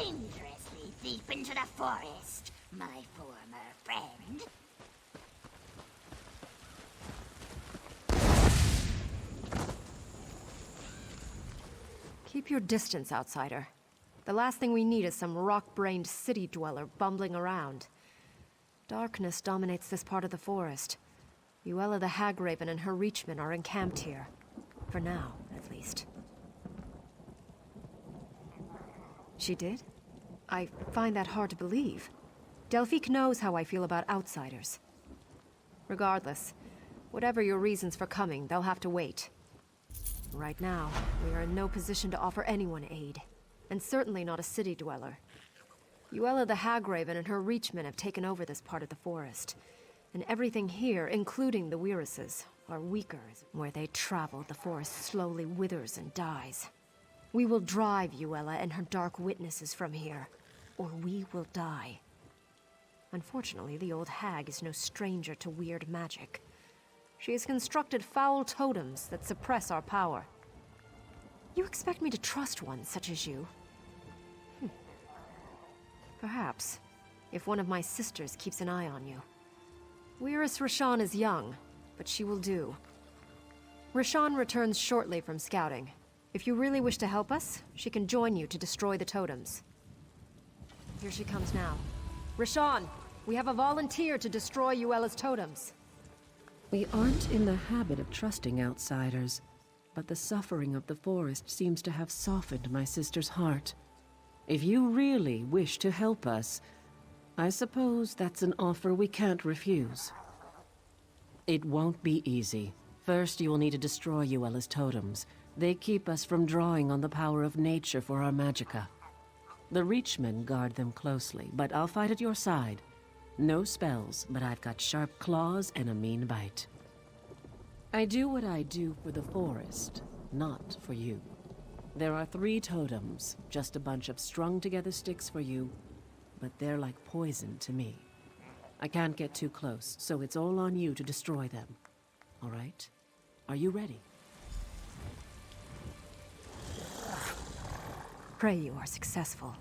dangerously deep into the forest, my former friend. Keep your distance, outsider. The last thing we need is some rock-brained city dweller bumbling around. Darkness dominates this part of the forest. Yuella the Hagraven and her Reachmen are encamped here. For now, at least. She did? I find that hard to believe. Delphique knows how I feel about outsiders. Regardless, whatever your reasons for coming, they'll have to wait. Right now, we are in no position to offer anyone aid. And certainly not a city dweller. Yuella the Hagraven and her Reachmen have taken over this part of the forest. And everything here, including the Weiruses, are weaker. Where they travel, the forest slowly withers and dies. We will drive Yuella and her dark witnesses from here, or we will die. Unfortunately, the old hag is no stranger to weird magic. She has constructed foul totems that suppress our power. You expect me to trust one such as you? Perhaps, if one of my sisters keeps an eye on you. Weiris Rashan is young, but she will do. Rashan returns shortly from scouting. If you really wish to help us, she can join you to destroy the totems. Here she comes now. Rashan, we have a volunteer to destroy Yuella's totems. We aren't in the habit of trusting outsiders, but the suffering of the forest seems to have softened my sister's heart. If you really wish to help us, I suppose that's an offer we can't refuse. It won't be easy. First, you will need to destroy Yuella's totems. They keep us from drawing on the power of nature for our magicka. The Reachmen guard them closely, but I'll fight at your side. No spells, but I've got sharp claws and a mean bite. I do what I do for the forest, not for you. There are 3 totems, just a bunch of strung-together sticks for you, but they're like poison to me. I can't get too close, so it's all on you to destroy them. All right? Are you ready? Pray you are successful.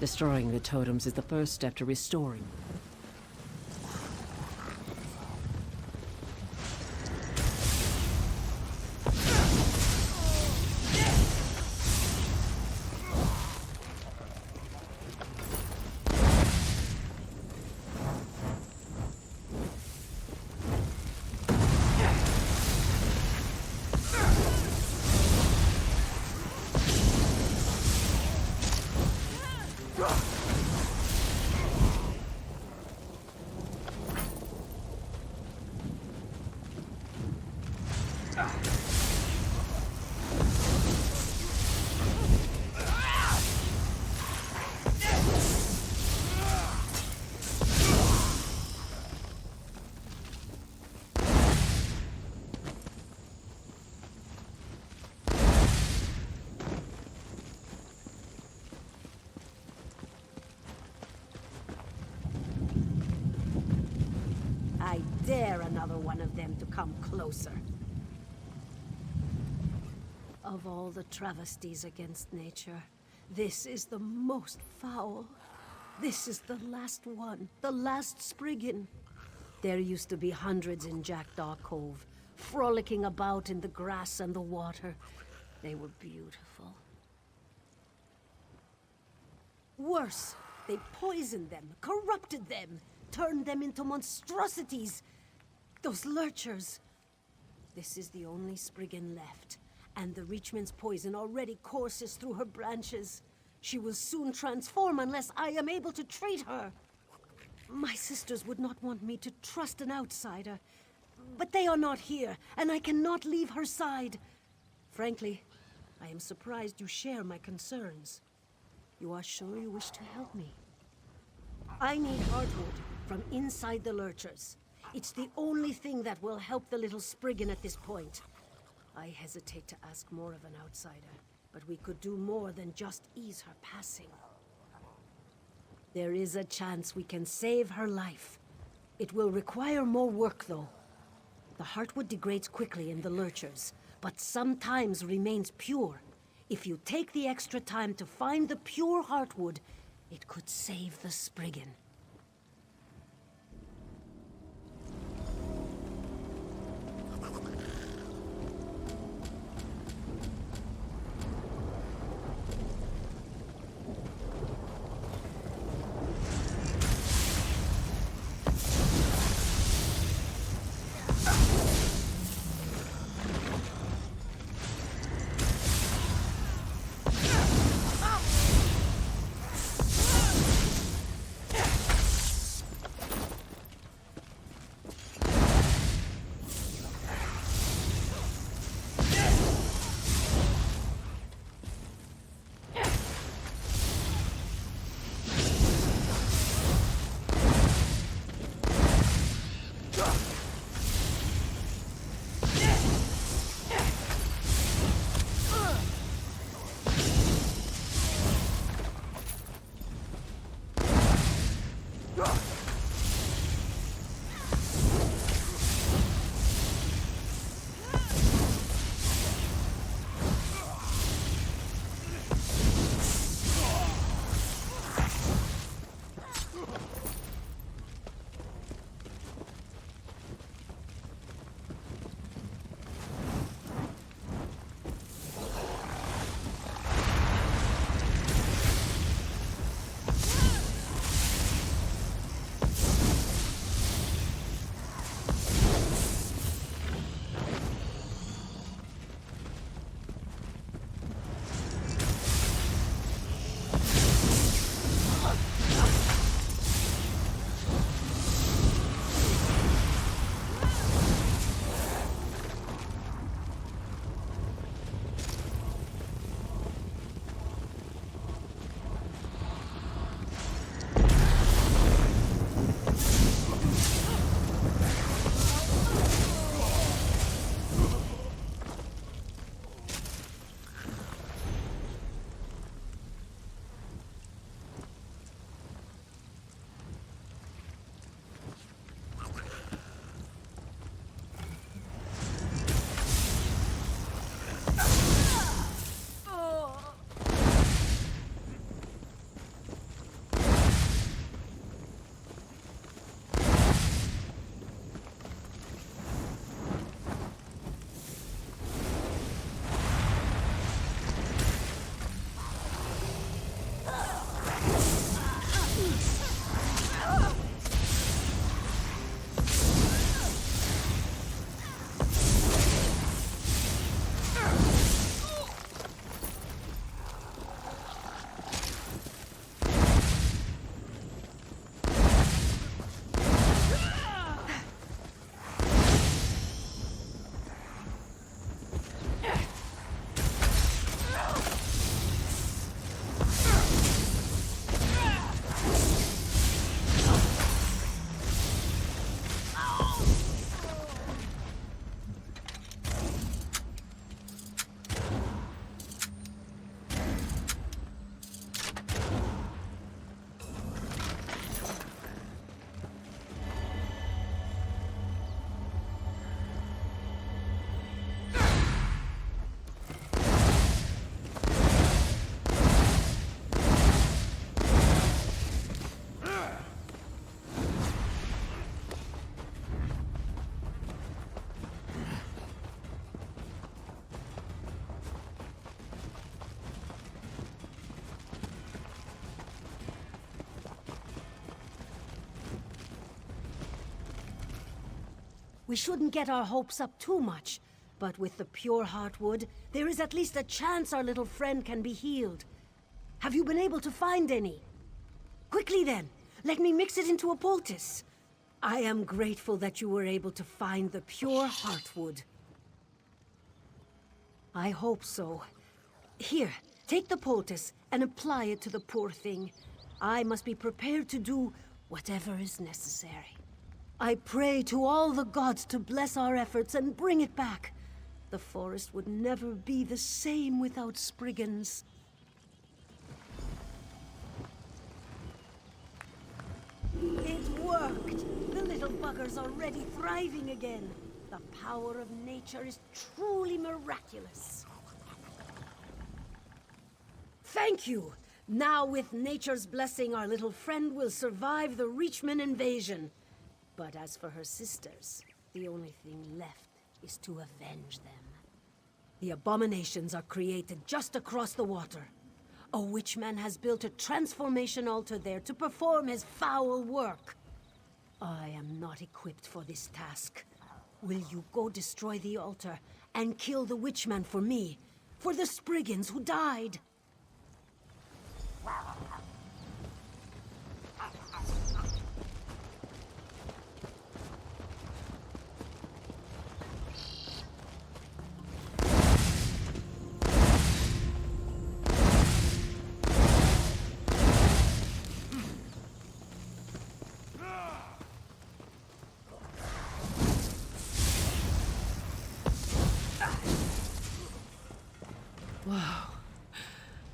Destroying the totems is the first step to restoring. Come closer. Of all the travesties against nature, this is the most foul. This is the last one, the last Spriggan. There used to be hundreds in Jackdaw Cove, frolicking about in the grass and the water. They were beautiful. Worse, they poisoned them, corrupted them, turned them into monstrosities. Those lurchers. This is the only Spriggan left, and the Reachman's poison already courses through her branches. She will soon transform unless I am able to treat her. My sisters would not want me to trust an outsider, but they are not here, and I cannot leave her side. Frankly, I am surprised you share my concerns. You are sure you wish to help me? I need heartwood from inside the lurchers. It's the only thing that will help the little Spriggan at this point. I hesitate to ask more of an outsider, but we could do more than just ease her passing. There is a chance we can save her life. It will require more work, though. The heartwood degrades quickly in the lurchers, but sometimes remains pure. If you take the extra time to find the pure heartwood, it could save the Spriggan. We shouldn't get our hopes up too much, but with the pure heartwood, there is at least a chance our little friend can be healed. Have you been able to find any? Quickly then, let me mix it into a poultice. I am grateful that you were able to find the pure heartwood. I hope so. Here, take the poultice and apply it to the poor thing. I must be prepared to do whatever is necessary. I pray to all the gods to bless our efforts and bring it back. The forest would never be the same without Spriggans. It worked! The little bugger's already thriving again. The power of nature is truly miraculous. Thank you! Now, with nature's blessing, our little friend will survive the Reachman invasion. But as for her sisters, the only thing left is to avenge them. The abominations are created just across the water. A witchman has built a transformation altar there to perform his foul work. I am not equipped for this task. Will you go destroy the altar and kill the witchman for me, for the Spriggans who died? Wow.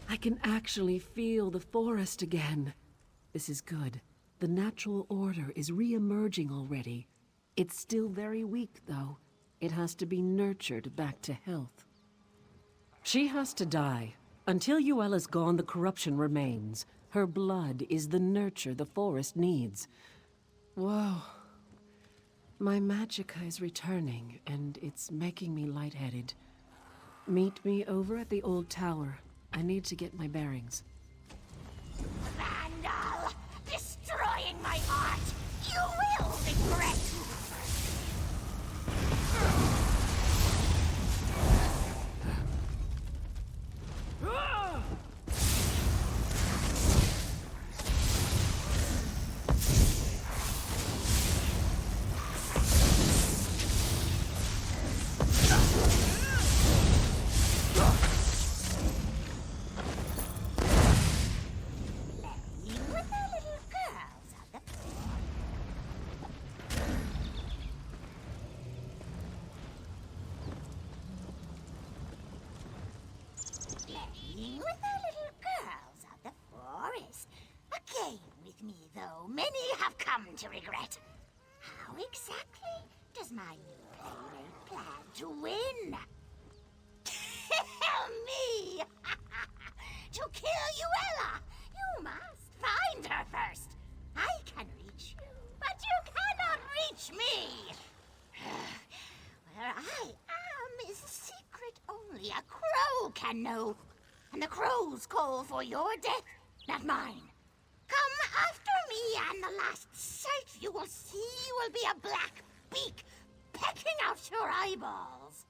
I can actually feel the forest again. This is good. The natural order is re-emerging already. It's still very weak, though. It has to be nurtured back to health. She has to die. Until Yuela's gone, the corruption remains. Her blood is the nurture the forest needs. Whoa. My magicka is returning, and it's making me lightheaded. Meet me over at the old tower. I need to get my bearings. Vandal! Destroying my art! You will regret! Playing with the little girls of the forest. A game with me, though, many have come to regret. How exactly does my new playmate plan to win? Tell me! To kill Yuela, you must find her first. I can reach you, but you cannot reach me. Where I am is a secret only a crow can know. And the crow's call for your death, not mine. Come after me, and the last sight you will see will be a black beak pecking out your eyeballs.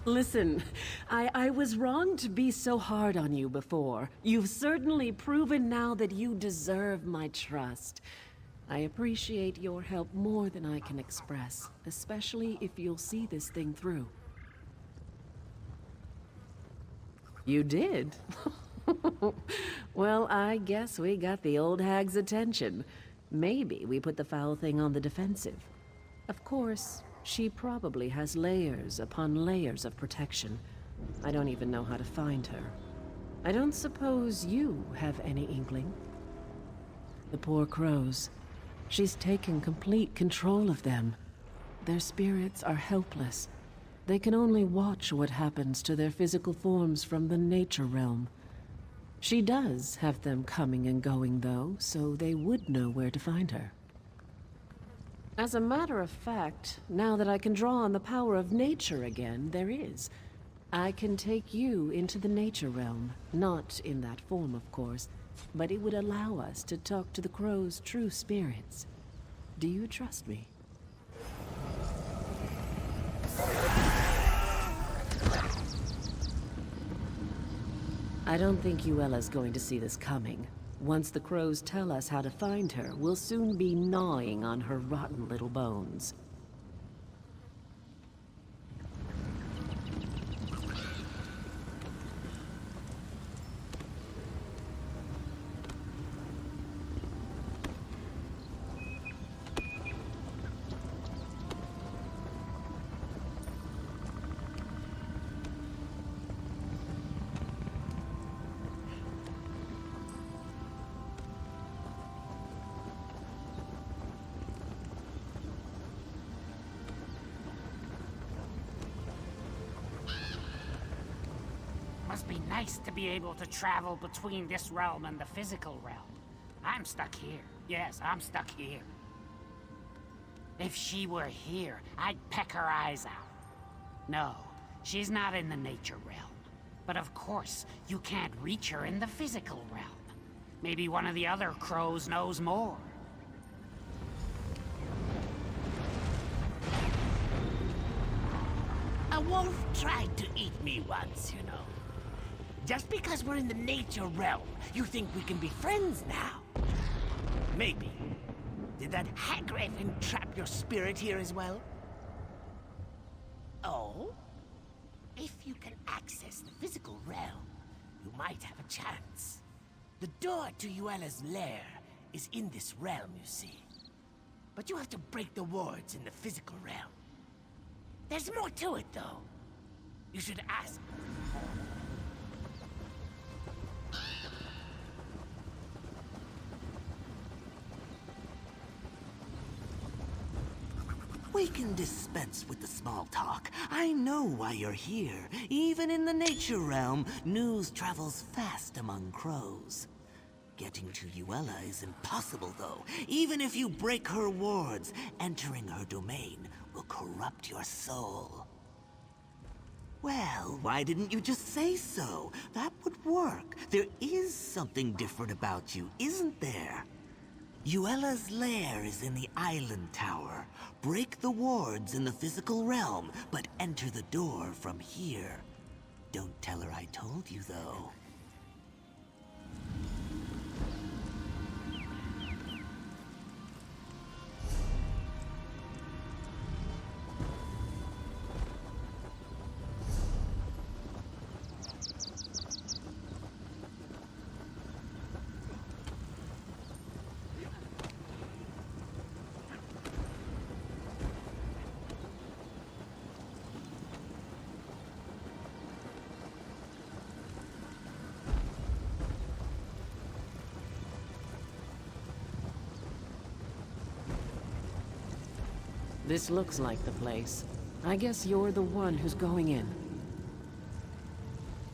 Listen, I was wrong to be so hard on you before. You've certainly proven now that you deserve my trust. I appreciate your help more than I can express, especially if you'll see this thing through. You did? Well, I guess we got the old hag's attention. Maybe we put the foul thing on the defensive. Of course, she probably has layers upon layers of protection. I don't even know how to find her. I don't suppose you have any inkling? The poor crows. She's taken complete control of them. Their spirits are helpless. They can only watch what happens to their physical forms from the nature realm. She does have them coming and going, though, so they would know where to find her. As a matter of fact, now that I can draw on the power of nature again, there is. I can take you into the nature realm. Not in that form, of course, but it would allow us to talk to the crow's true spirits. Do you trust me? I don't think Yuela's going to see this coming. Once the crows tell us how to find her, we'll soon be gnawing on her rotten little bones. Must be nice to be able to travel between this realm and the physical realm. I'm stuck here. Yes, I'm stuck here. If she were here, I'd peck her eyes out. No, she's not in the nature realm. But of course, you can't reach her in the physical realm. Maybe one of the other crows knows more. A wolf tried to eat me once, you know. Just because we're in the nature realm, you think we can be friends now? Maybe. Did that hag entrap your spirit here as well? Oh? If you can access the physical realm, you might have a chance. The door to Yuela's lair is in this realm, you see. But you have to break the wards in the physical realm. There's more to it, though. You should ask. We can dispense with the small talk. I know why you're here. Even in the nature realm, news travels fast among crows. Getting to Yuela is impossible, though. Even if you break her wards, entering her domain will corrupt your soul. Well, why didn't you just say so? That would work. There is something different about you, isn't there? Yuela's lair is in the island tower. Break the wards in the physical realm, but enter the door from here. Don't tell her I told you, though. This looks like the place. I guess you're the one who's going in.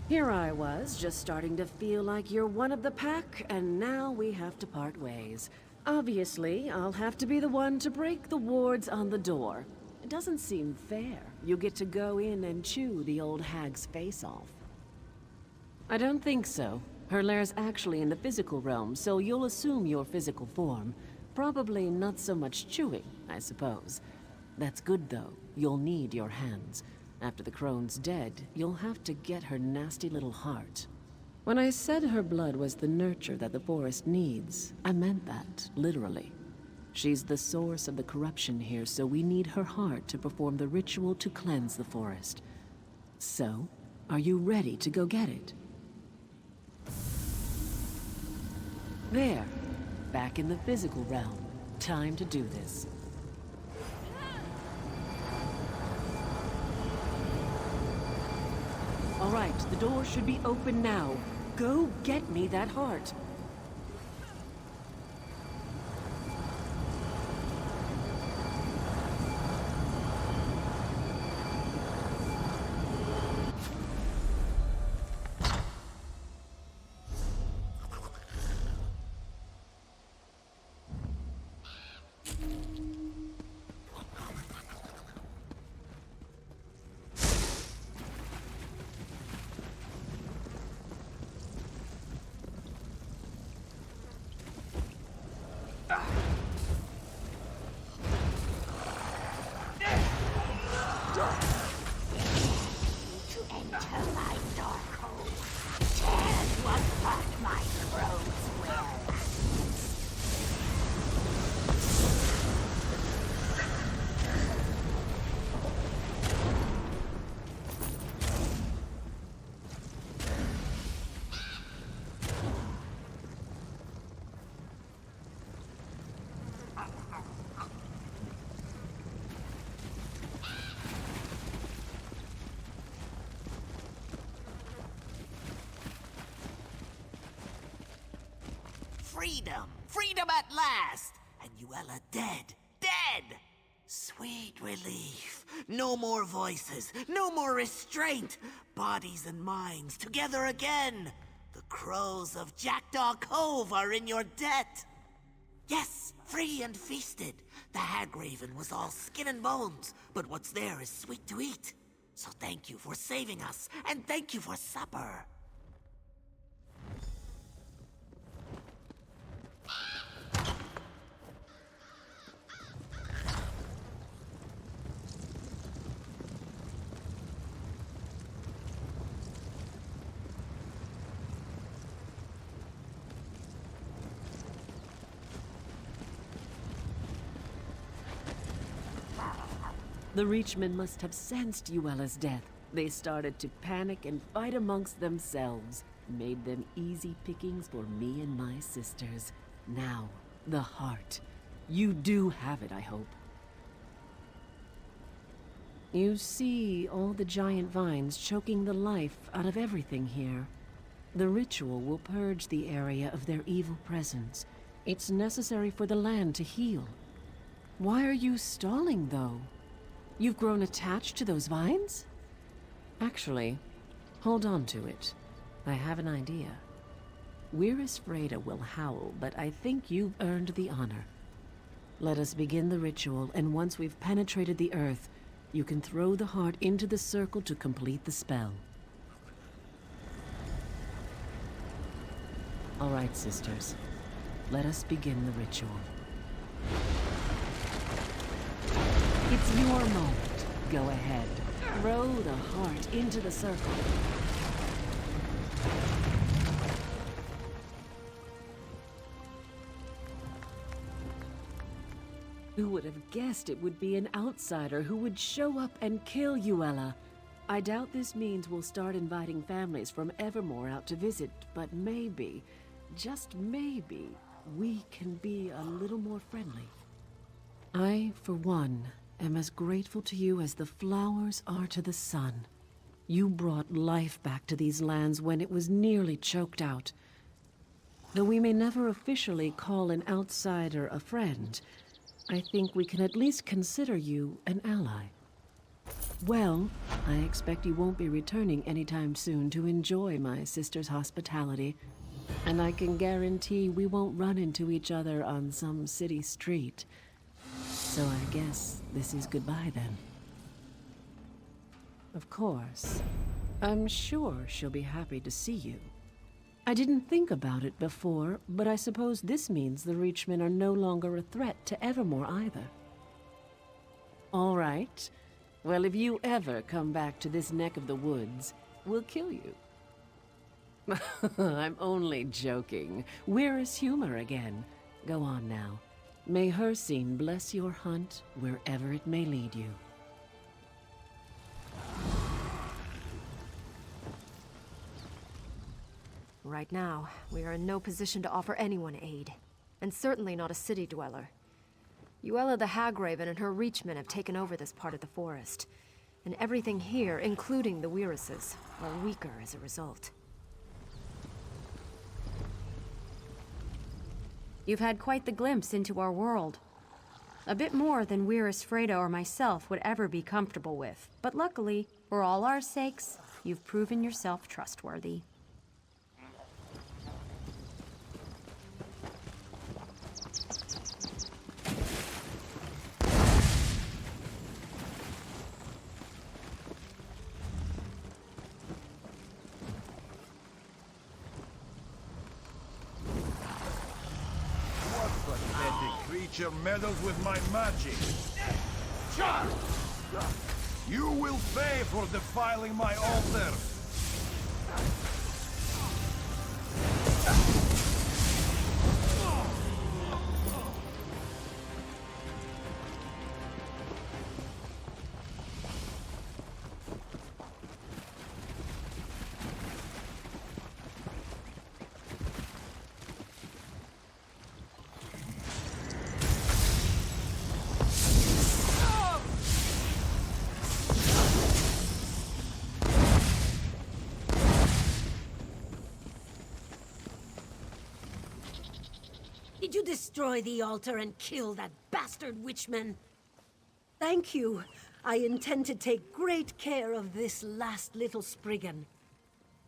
Here I was, just starting to feel like you're one of the pack, and now we have to part ways. Obviously, I'll have to be the one to break the wards on the door. It doesn't seem fair. You get to go in and chew the old hag's face off. I don't think so. Her lair's actually in the physical realm, so you'll assume your physical form. Probably not so much chewing, I suppose. That's good, though. You'll need your hands. After the crone's dead, you'll have to get her nasty little heart. When I said her blood was the nurture that the forest needs, I meant that, literally. She's the source of the corruption here, so we need her heart to perform the ritual to cleanse the forest. So, are you ready to go get it? There. Back in the physical realm. Time to do this. All right, the door should be open now. Go get me that heart. To enter my dark hole, tear you apart, my crows will. Freedom! Freedom at last! And Yuella dead! Dead! Sweet relief. No more voices, no more restraint. Bodies and minds together again. The crows of Jackdaw Cove are in your debt. Yes, free and feasted. The hag raven was all skin and bones, but what's there is sweet to eat. So thank you for saving us, and thank you for supper. The Reachmen must have sensed Yuella's death. They started to panic and fight amongst themselves. Made them easy pickings for me and my sisters. Now, the heart. You do have it, I hope. You see all the giant vines choking the life out of everything here. The ritual will purge the area of their evil presence. It's necessary for the land to heal. Why are you stalling, though? You've grown attached to those vines? Actually, hold on to it. I have an idea. Weirus Freda will howl, but I think you've earned the honor. Let us begin the ritual, and once we've penetrated the earth, you can throw the heart into the circle to complete the spell. All right, sisters. Let us begin the ritual. It's your moment. Go ahead. Throw the heart into the circle. Who would have guessed it would be an outsider who would show up and kill Yuella? I doubt this means we'll start inviting families from Evermore out to visit, but maybe, just maybe, we can be a little more friendly. I, for one, am as grateful to you as the flowers are to the sun. You brought life back to these lands when it was nearly choked out. Though we may never officially call an outsider a friend, I think we can at least consider you an ally. Well, I expect you won't be returning anytime soon to enjoy my sister's hospitality, and I can guarantee we won't run into each other on some city street. So I guess this is goodbye then. Of course. I'm sure she'll be happy to see you. I didn't think about it before, but I suppose this means the Reachmen are no longer a threat to Evermore either. All right. Well, if you ever come back to this neck of the woods, we'll kill you. I'm only joking. Where's humor again? Go on now. May her scene bless your hunt wherever it may lead you. Right now, we are in no position to offer anyone aid. And certainly not a city dweller. Yuella the Hagraven and her Reachmen have taken over this part of the forest. And everything here, including the Weiruses, are weaker as a result. You've had quite the glimpse into our world. A bit more than Weiris, Fredo, or myself would ever be comfortable with. But luckily, for all our sakes, you've proven yourself trustworthy. Creature meddles with my magic. You will pay for defiling my altar. Did you destroy the altar and kill that bastard witchman? Thank you. I intend to take great care of this last little Spriggan.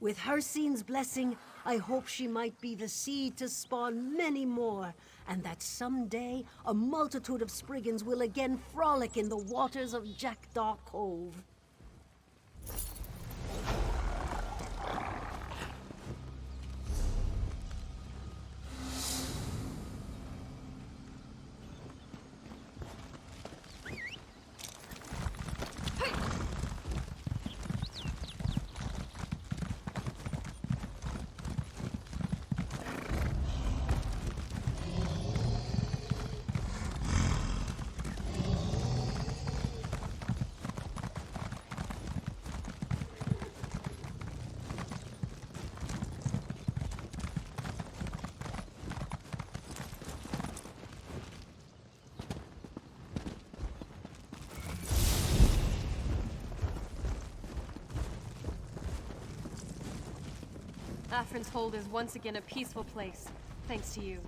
With Hersine's blessing, I hope she might be the seed to spawn many more, and that someday a multitude of Spriggans will again frolic in the waters of Jackdaw Cove. Afrin's Hold is once again a peaceful place, thanks to you.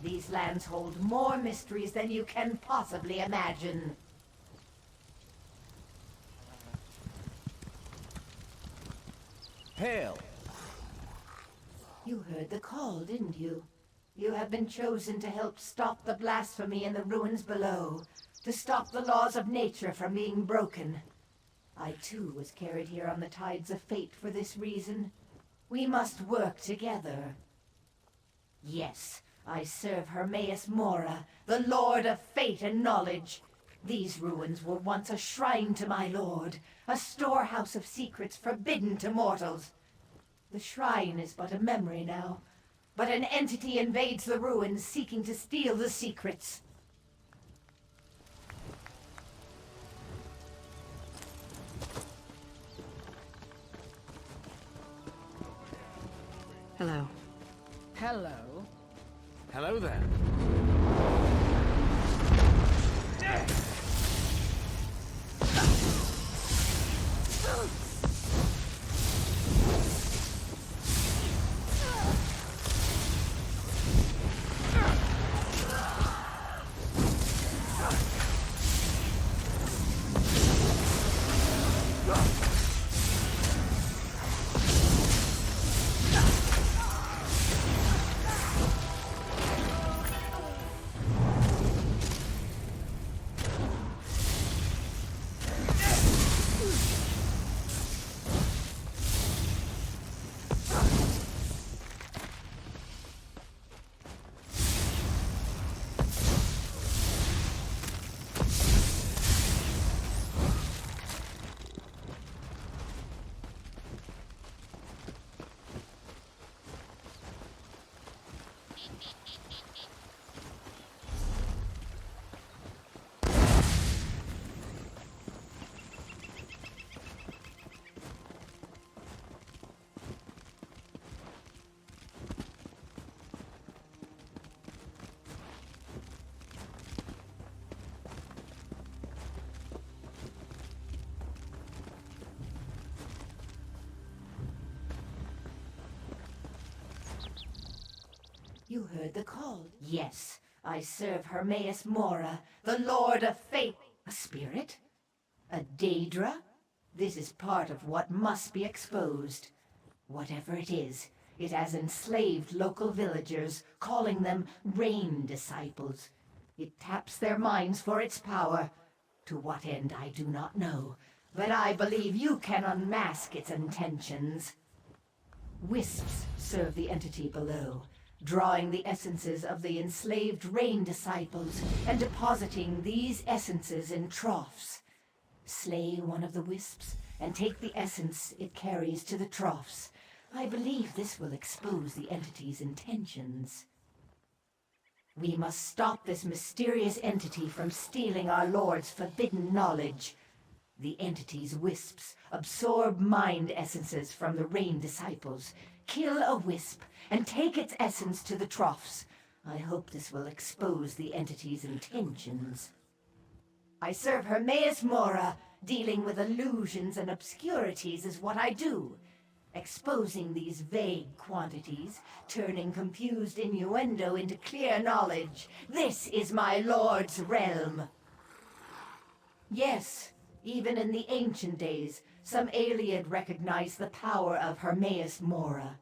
These lands hold more mysteries than you can possibly imagine. Hail! You heard the call, didn't you? You have been chosen to help stop the blasphemy in the ruins below, to stop the laws of nature from being broken. I too was carried here on the tides of fate for this reason. We must work together. Yes, I serve Hermaeus Mora, the Lord of Fate and Knowledge. These ruins were once a shrine to my lord, a storehouse of secrets forbidden to mortals. The shrine is but a memory now, but an entity invades the ruins seeking to steal the secrets. Hello. Hello. Hello there. You heard the call. Yes, I serve Hermaeus Mora, the Lord of Fate. A spirit? A Daedra? This is part of what must be exposed. Whatever it is, it has enslaved local villagers, calling them Rain Disciples. It taps their minds for its power. To what end I do not know, but I believe you can unmask its intentions. Wisps serve the entity below, drawing the essences of the enslaved Rain Disciples and depositing these essences in troughs. Slay one of the wisps and take the essence it carries to the troughs. I believe this will expose the entity's intentions. We must stop this mysterious entity from stealing our Lord's forbidden knowledge. The entity's wisps absorb mind essences from the Rain Disciples. Kill a wisp and take its essence to the troughs. I hope this will expose the entity's intentions. I serve Hermaeus Mora. Dealing with illusions and obscurities is what I do. Exposing these vague quantities, turning confused innuendo into clear knowledge. This is my Lord's realm. Yes, even in the ancient days, some Aliad recognized the power of Hermaeus Mora.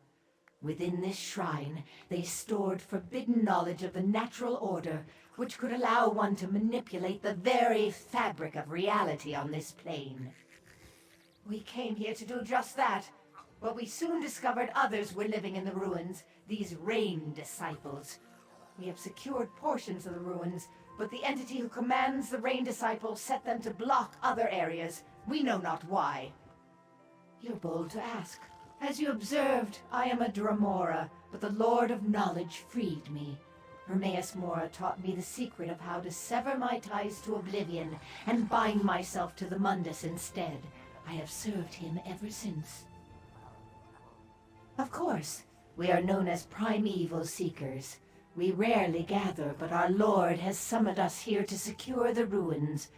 Within this shrine, they stored forbidden knowledge of the natural order, which could allow one to manipulate the very fabric of reality on this plane. We came here to do just that, but we soon discovered others were living in the ruins, these Rain Disciples. We have secured portions of the ruins, but the entity who commands the Rain Disciples set them to block other areas. We know not why. You're bold to ask. As you observed, I am a Dramora, but the Lord of Knowledge freed me. Hermaeus Mora taught me the secret of how to sever my ties to oblivion and bind myself to the Mundus instead. I have served him ever since. Of course, we are known as primeval seekers. We rarely gather, but our Lord has summoned us here to secure the ruins.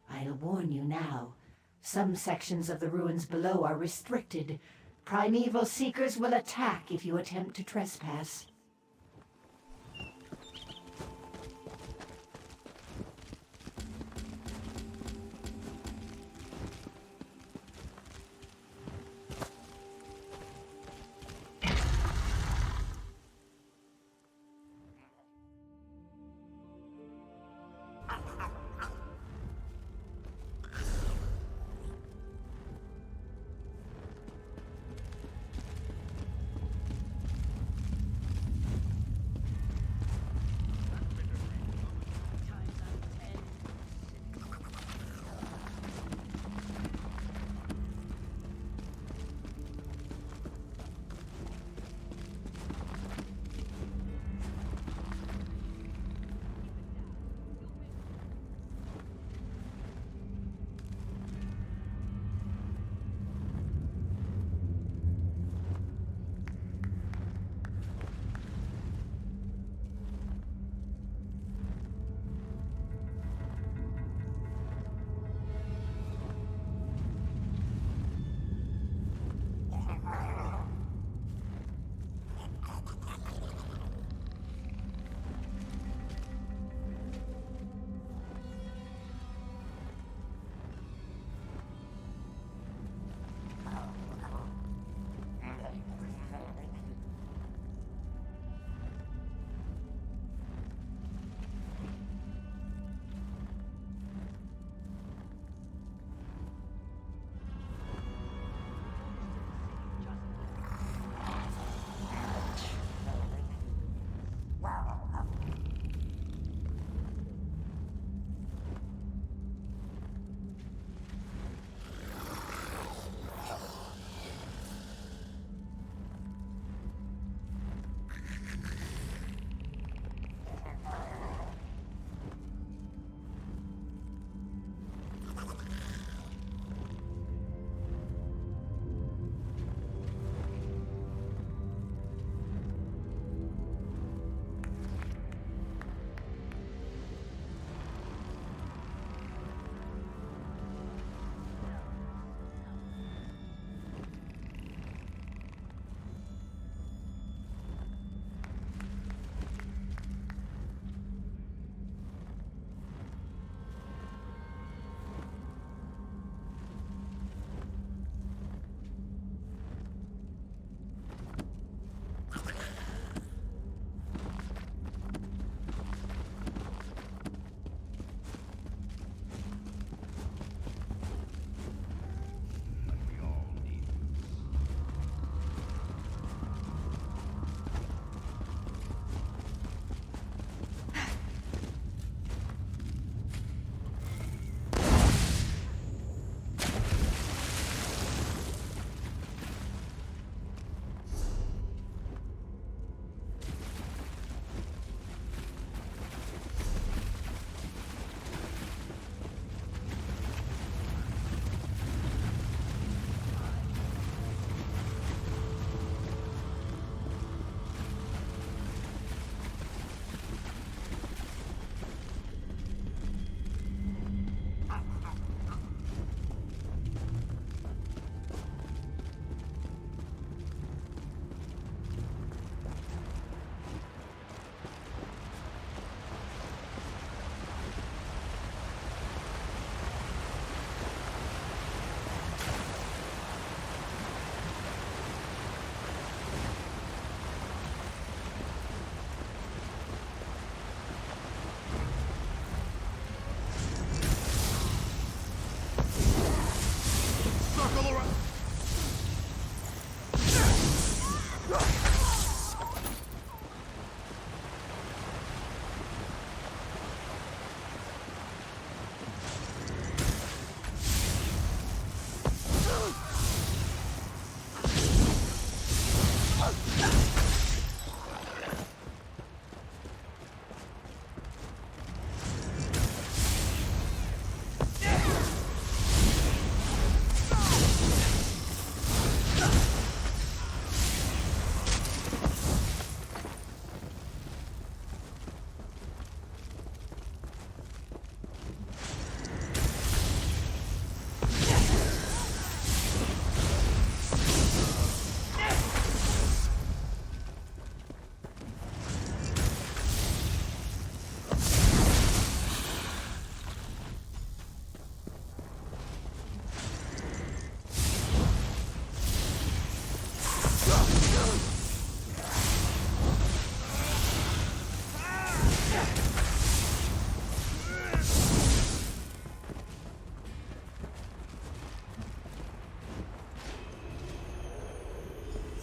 I'll warn you now. Some sections of the ruins below are restricted. Primeval seekers will attack if you attempt to trespass.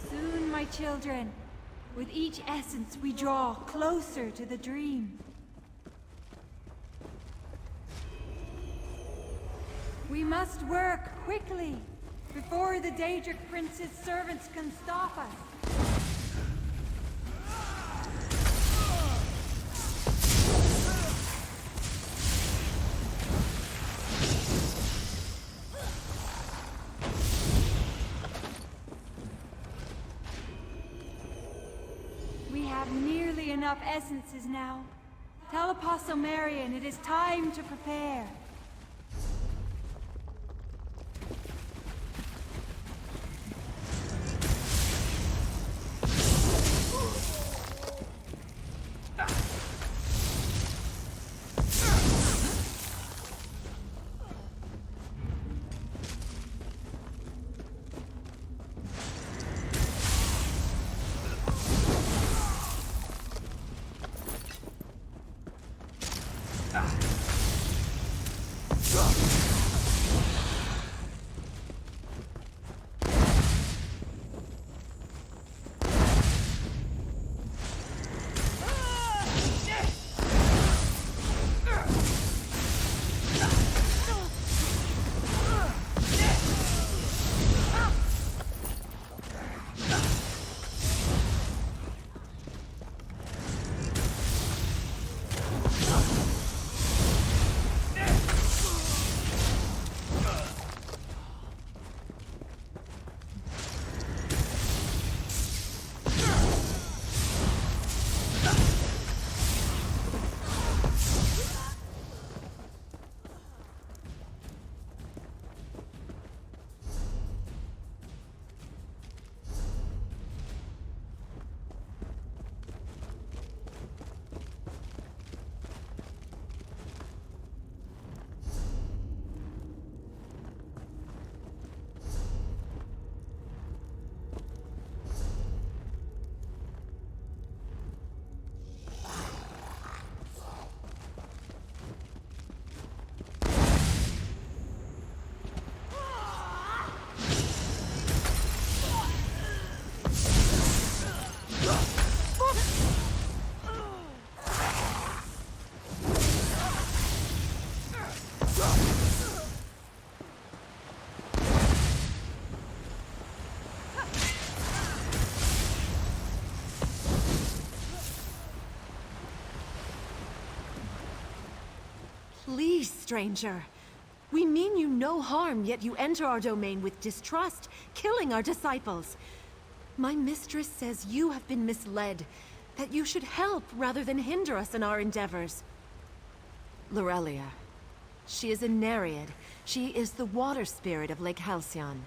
Soon, my children. With each essence, we draw closer to the dream. We must work quickly, before the Daedric Prince's servants can stop us. We have nearly enough essences now. Tell Apostle Marion it is time to prepare. Please, stranger. We mean you no harm, yet you enter our domain with distrust, killing our disciples. My mistress says you have been misled, that you should help rather than hinder us in our endeavors. Lorelia. She is a Nereid. She is the water spirit of Lake Halcyon.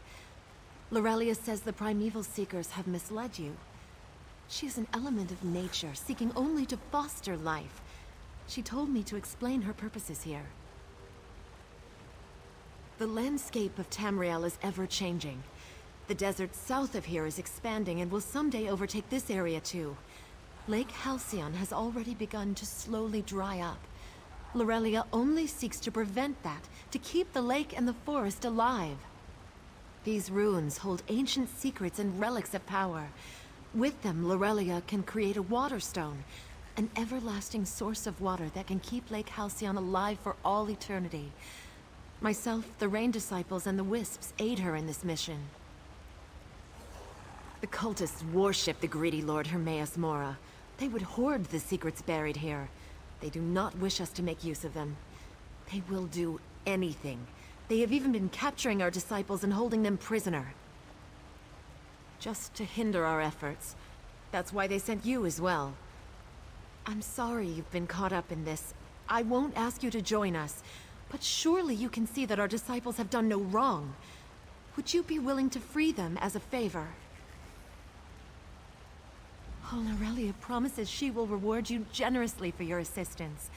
Lorelia says the primeval seekers have misled you. She is an element of nature, seeking only to foster life. She told me to explain her purposes here. The landscape of Tamriel is ever-changing. The desert south of here is expanding and will someday overtake this area too. Lake Halcyon has already begun to slowly dry up. Lorelia only seeks to prevent that, to keep the lake and the forest alive. These ruins hold ancient secrets and relics of power. With them, Lorelia can create a water stone, an everlasting source of water that can keep Lake Halcyon alive for all eternity. Myself, the Rain Disciples, and the Wisps aid her in this mission. The cultists worship the greedy Lord Hermaeus Mora. They would hoard the secrets buried here. They do not wish us to make use of them. They will do anything. They have even been capturing our disciples and holding them prisoner. Just to hinder our efforts. That's why they sent you as well. I'm sorry you've been caught up in this. I won't ask you to join us, but surely you can see that our disciples have done no wrong. Would you be willing to free them as a favor? Oh, Lorelia promises she will reward you generously for your assistance.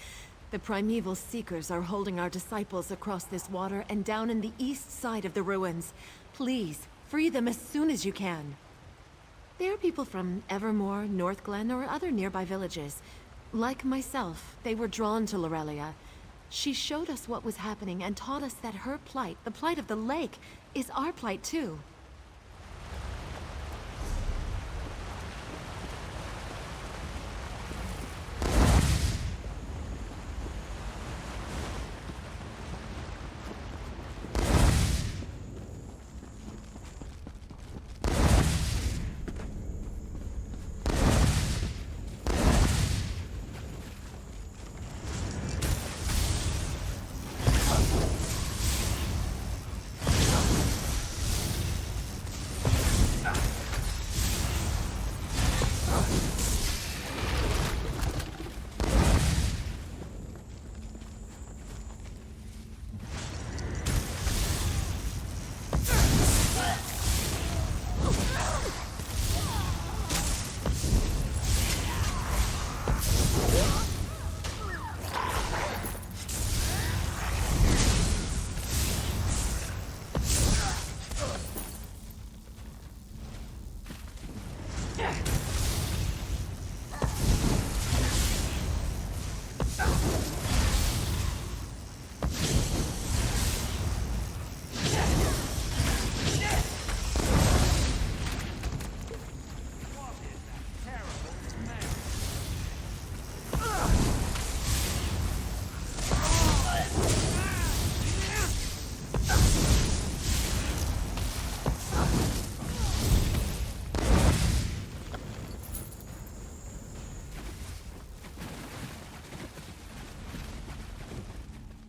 The primeval seekers are holding our disciples across this water and down in the east side of the ruins. Please, free them as soon as you can. They're people from Evermore, Northglen, or other nearby villages. Like myself, they were drawn to Lorelia. She showed us what was happening and taught us that her plight, the plight of the lake, is our plight too.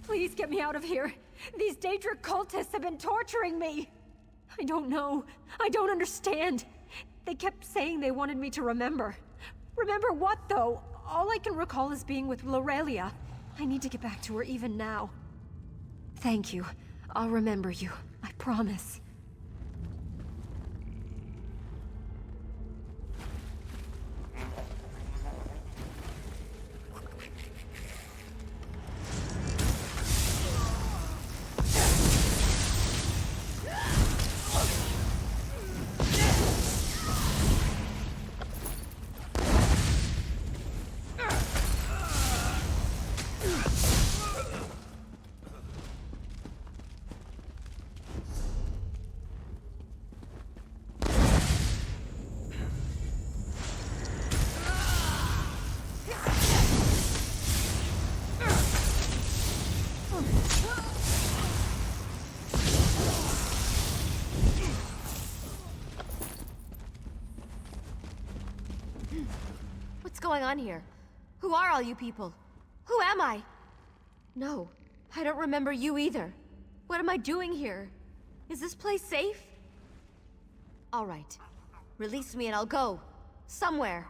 Please get me out of here. These Daedric cultists have been torturing me. I don't know. I don't understand. They kept saying they wanted me to remember. Remember what, though? All I can recall is being with Lorelia. I need to get back to her even now. Thank you. I'll remember you. I promise. What's going on here? Who are all you people? Who am I? No, I don't remember you either. What am I doing here? Is this place safe? All right. Release me and I'll go. Somewhere.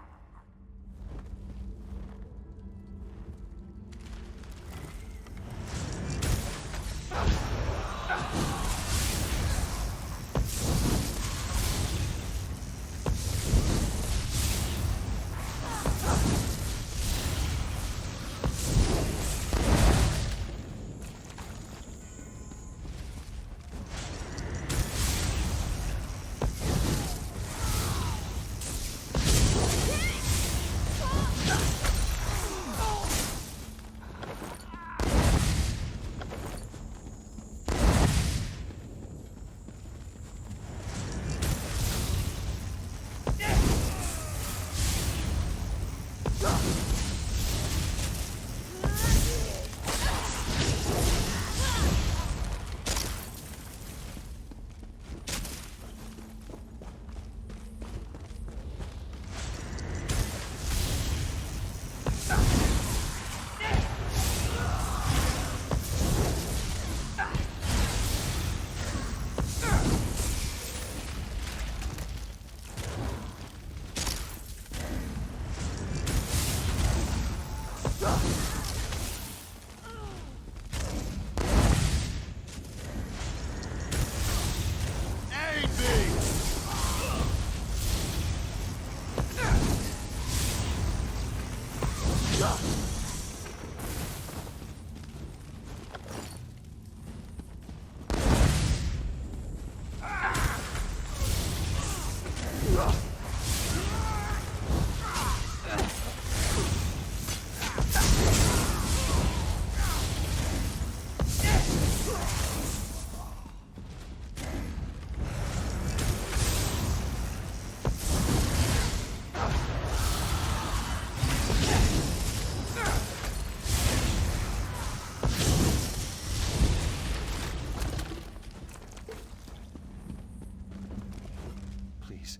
please.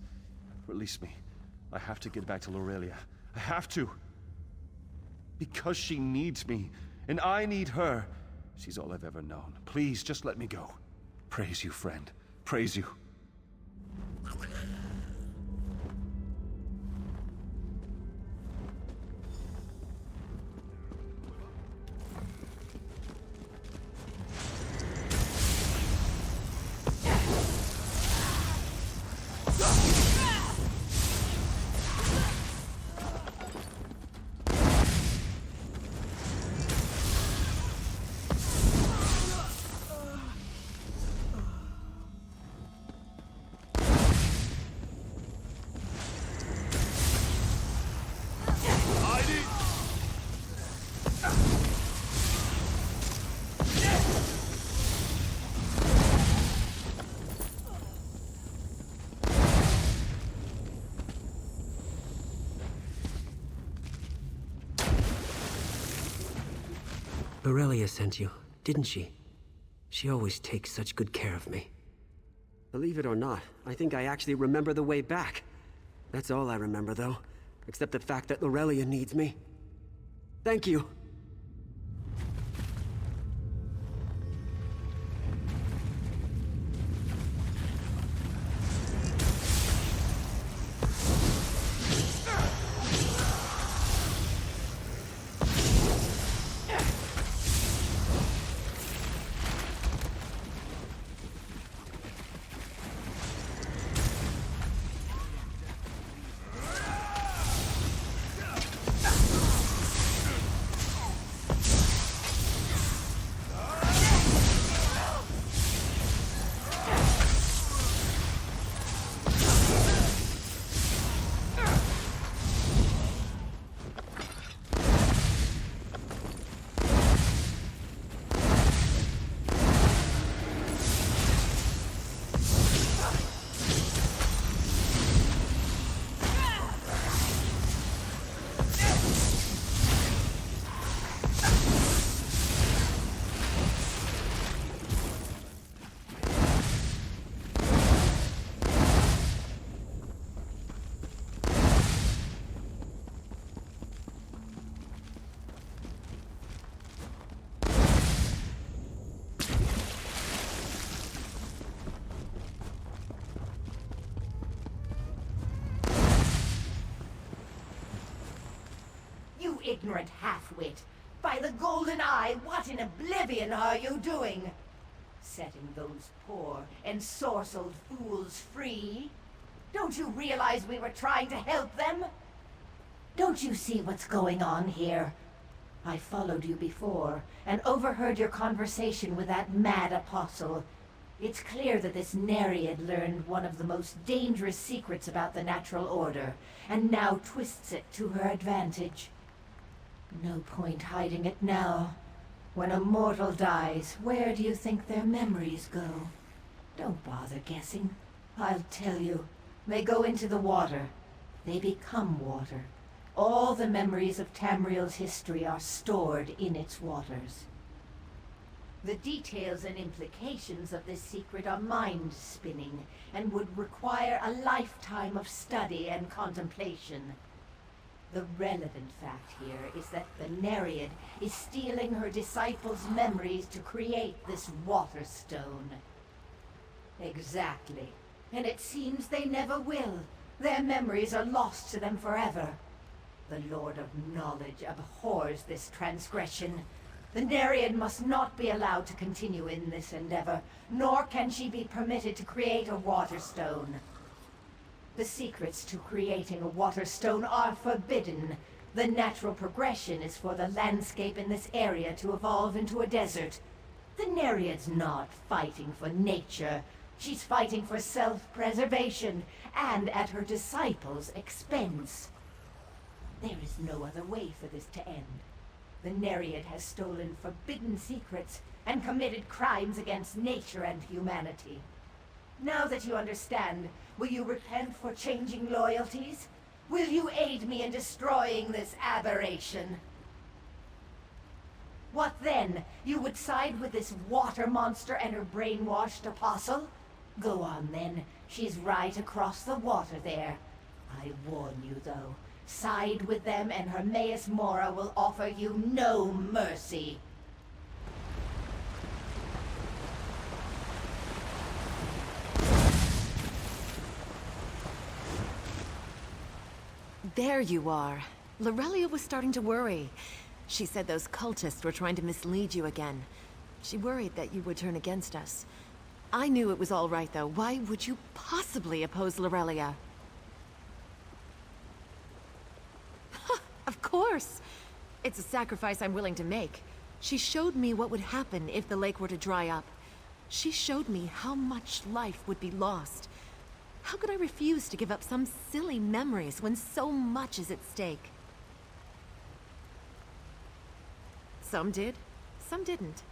Release me. I have to get back to Lorelia. I have to. Because she needs me, and I need her. She's all I've ever known. Please, just let me go. Praise you, friend. Praise you. Lorelia sent you, didn't she? She always takes such good care of me. Believe it or not, I think I actually remember the way back. That's all I remember, though. Except the fact that Lorelia needs me. Thank you. Ignorant half-wit. By the golden eye, what in oblivion are you doing? Setting those poor, ensorcelled fools free? Don't you realize we were trying to help them? Don't you see what's going on here? I followed you before, and overheard your conversation with that mad apostle. It's clear that this Nereid learned one of the most dangerous secrets about the natural order, and now twists it to her advantage. No point hiding it now. When a mortal dies, where do you think their memories go? Don't bother guessing. I'll tell you. They go into the water. They become water. All the memories of Tamriel's history are stored in its waters. The details and implications of this secret are mind-spinning, and would require a lifetime of study and contemplation. The relevant fact here is that the Nereid is stealing her disciples' memories to create this water stone. Exactly. And it seems they never will. Their memories are lost to them forever. The Lord of Knowledge abhors this transgression. The Nereid must not be allowed to continue in this endeavor, nor can she be permitted to create a water stone. The secrets to creating a water stone are forbidden. The natural progression is for the landscape in this area to evolve into a desert. The Nereid's not fighting for nature. She's fighting for self-preservation, and at her disciples' expense. There is no other way for this to end. The Nereid has stolen forbidden secrets and committed crimes against nature and humanity. Now that you understand, will you repent for changing loyalties? Will you aid me in destroying this aberration? What then? You would side with this water monster and her brainwashed apostle? Go on then. She's right across the water there. I warn you though, side with them and Hermaeus Mora will offer you no mercy. There you are. Lorelia was starting to worry. She said those cultists were trying to mislead you again. She worried that you would turn against us. I knew it was all right, though. Why would you possibly oppose Lorelia? Of course! It's a sacrifice I'm willing to make. She showed me what would happen if the lake were to dry up. She showed me how much life would be lost. How could I refuse to give up some silly memories when so much is at stake? Some did, some didn't.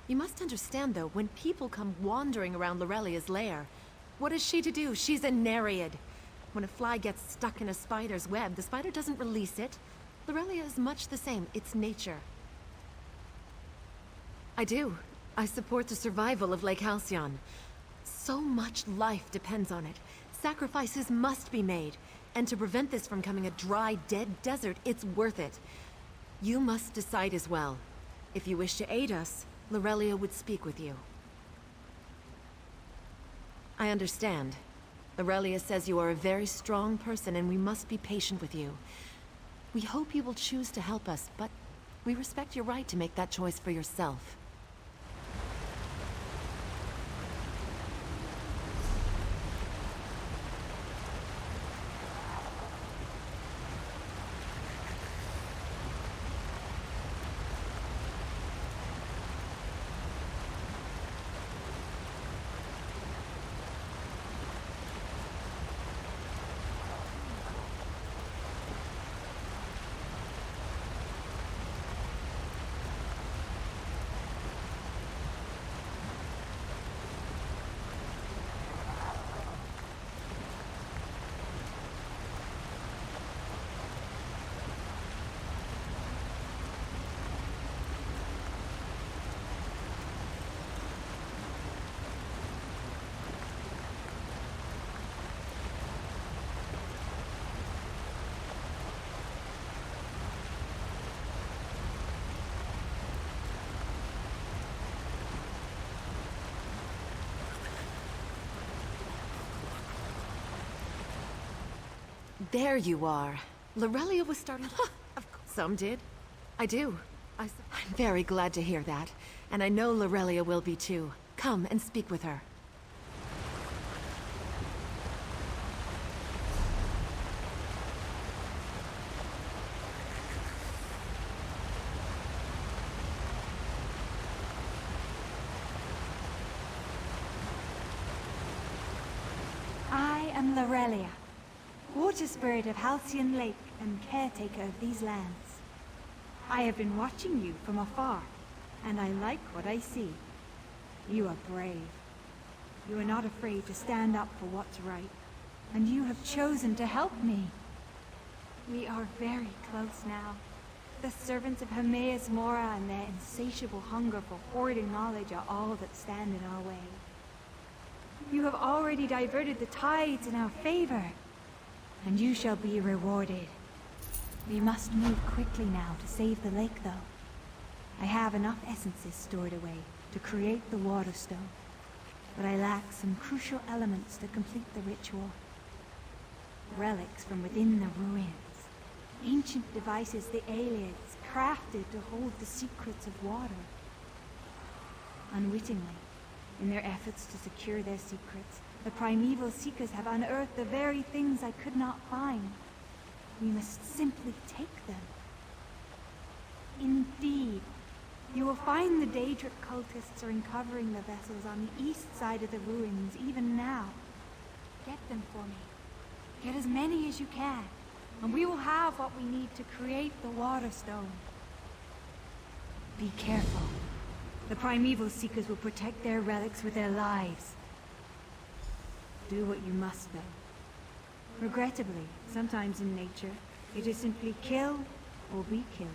You must understand, though, when people come wandering around Lorelia's lair, what is she to do? She's a Nereid. When a fly gets stuck in a spider's web, the spider doesn't release it. Lorelia is much the same. It's nature. I do. I support the survival of Lake Halcyon. So much life depends on it. Sacrifices must be made. And to prevent this from becoming a dry, dead desert, it's worth it. You must decide as well. If you wish to aid us, Lorelia would speak with you. I understand. Lorelia says you are a very strong person and we must be patient with you. We hope you will choose to help us, but we respect your right to make that choice for yourself. There you are. Lorelia was starting to... Of course. Some did. I do. I'm very glad to hear that. And I know Lorelia will be too. Come and speak with her. I am Lorelia, water spirit of Halcyon Lake and caretaker of these lands. I have been watching you from afar, and I like what I see. You are brave. You are not afraid to stand up for what's right, and you have chosen to help me. We are very close now. The servants of Hermaeus Mora and their insatiable hunger for hoarding knowledge are all that stand in our way. You have already diverted the tides in our favor, and you shall be rewarded. We must move quickly now to save the lake, though. I have enough essences stored away to create the water stone, but I lack some crucial elements to complete the ritual. Relics from within the ruins. Ancient devices the aliens crafted to hold the secrets of water. Unwittingly, in their efforts to secure their secrets, the primeval seekers have unearthed the very things I could not find. We must simply take them. Indeed, you will find the Daedric cultists are uncovering the vessels on the east side of the ruins even now. Get them for me. Get as many as you can, and we will have what we need to create the water stone. Be careful. The primeval seekers will protect their relics with their lives. Do what you must, though. Regrettably, sometimes in nature, it is simply kill or be killed.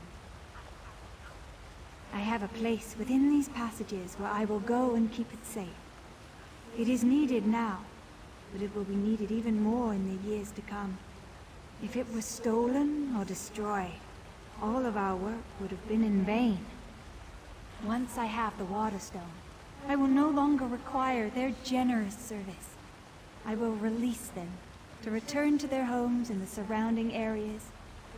I have a place within these passages where I will go and keep it safe. It is needed now, but it will be needed even more in the years to come. If it was stolen or destroyed, all of our work would have been in vain. Once I have the Waterstone, I will no longer require their generous service. I will release them to return to their homes in the surrounding areas,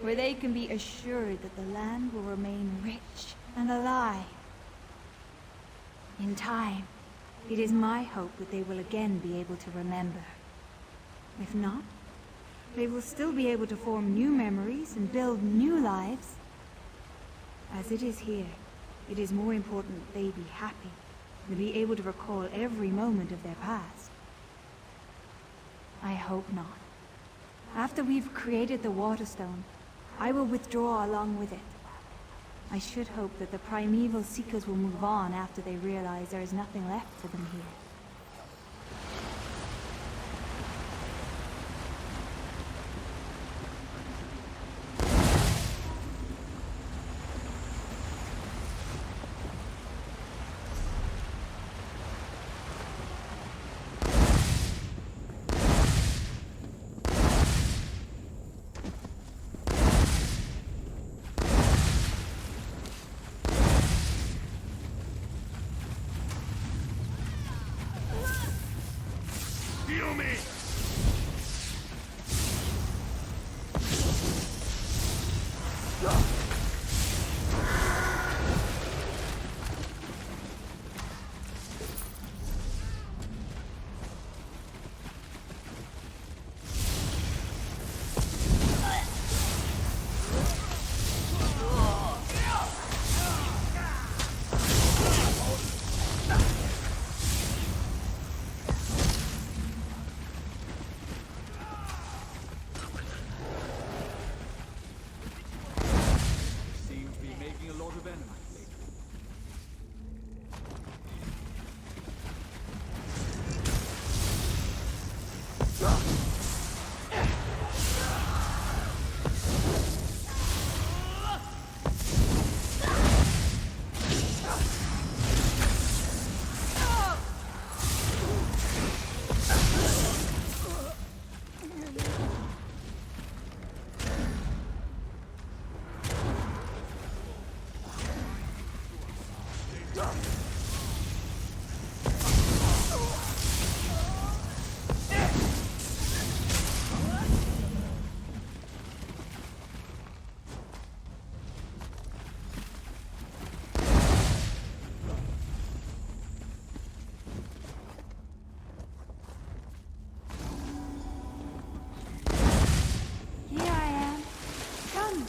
where they can be assured that the land will remain rich and alive. In time, it is my hope that they will again be able to remember. If not, they will still be able to form new memories and build new lives. As it is here, it is more important that they be happy, than be able to recall every moment of their past. I hope not. After we've created the Waterstone, I will withdraw along with it. I should hope that the primeval Seekers will move on after they realize there is nothing left for them here.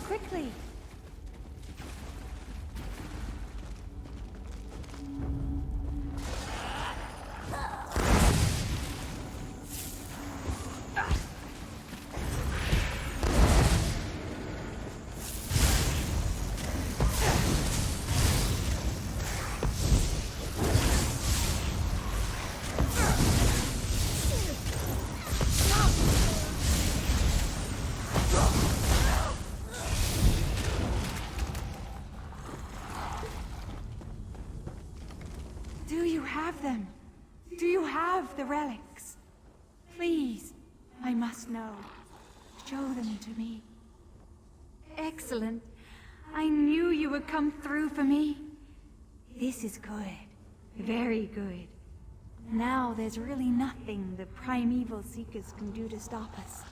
Quickly! Do you have them? Do you have the relics? Please, I must know. Show them to me. Excellent. I knew you would come through for me. This is good. Very good. Now there's really nothing the primeval Seekers can do to stop us.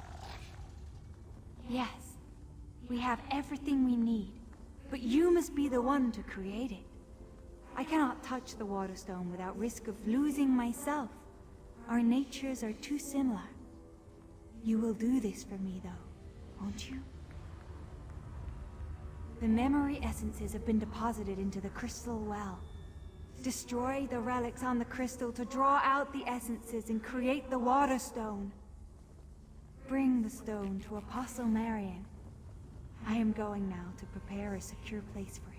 Yes, we have everything we need, but you must be the one to create it. I cannot touch the Waterstone without risk of losing myself. Our natures are too similar. You will do this for me, though, won't you? The memory essences have been deposited into the crystal well. Destroy the relics on the crystal to draw out the essences and create the Waterstone. Bring the stone to Apostle Marion. I am going now to prepare a secure place for it.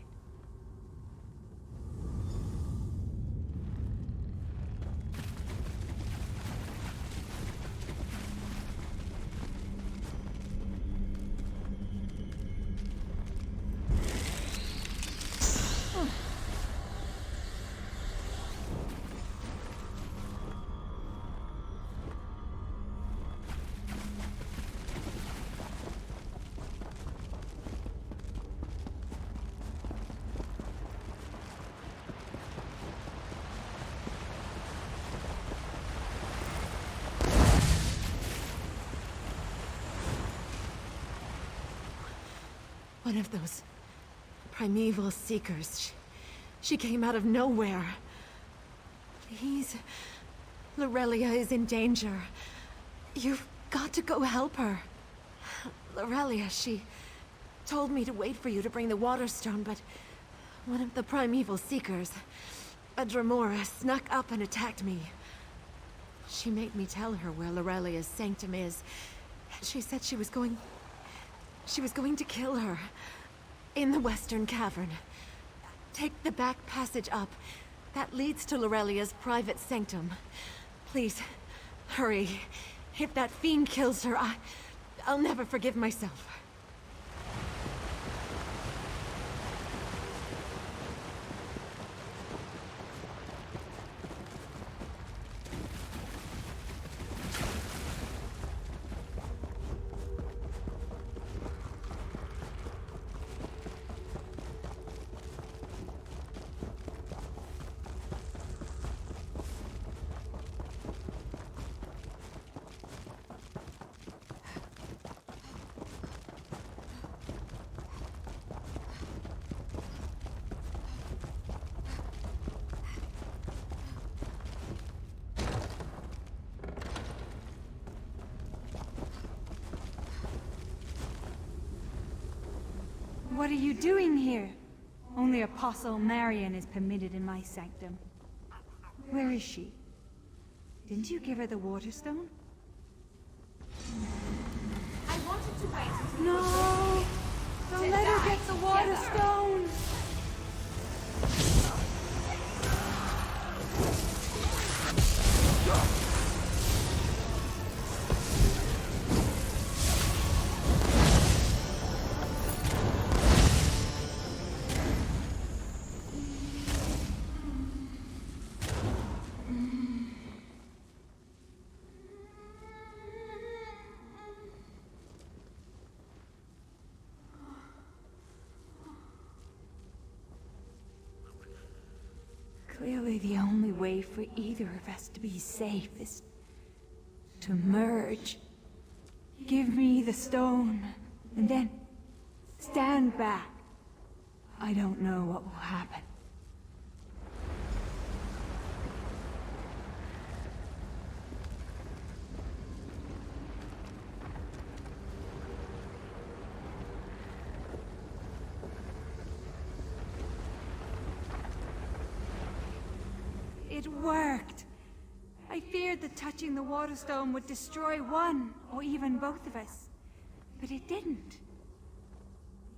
One of those primeval seekers. She came out of nowhere. Please. Lorelia is in danger. You've got to go help her. Lorelia, she told me to wait for you to bring the Waterstone, but one of the primeval seekers, a Dremora, snuck up and attacked me. She made me tell her where Lorelia's sanctum is, and she said she was going to kill her in the Western Cavern. Take the back passage up. That leads to Lorelia's private sanctum. Please, hurry. If that fiend kills her, I'll never forgive myself. What are you doing here? Only Apostle Marion is permitted in my sanctum. Where is she? Didn't you give her the Waterstone? I wanted to wait until No! Don't let her get the Waterstone! Clearly the only way for either of us to be safe is to merge. Give me the stone, and then stand back. I don't know what will happen. It worked. I feared that touching the Waterstone would destroy one, or even both of us. But it didn't.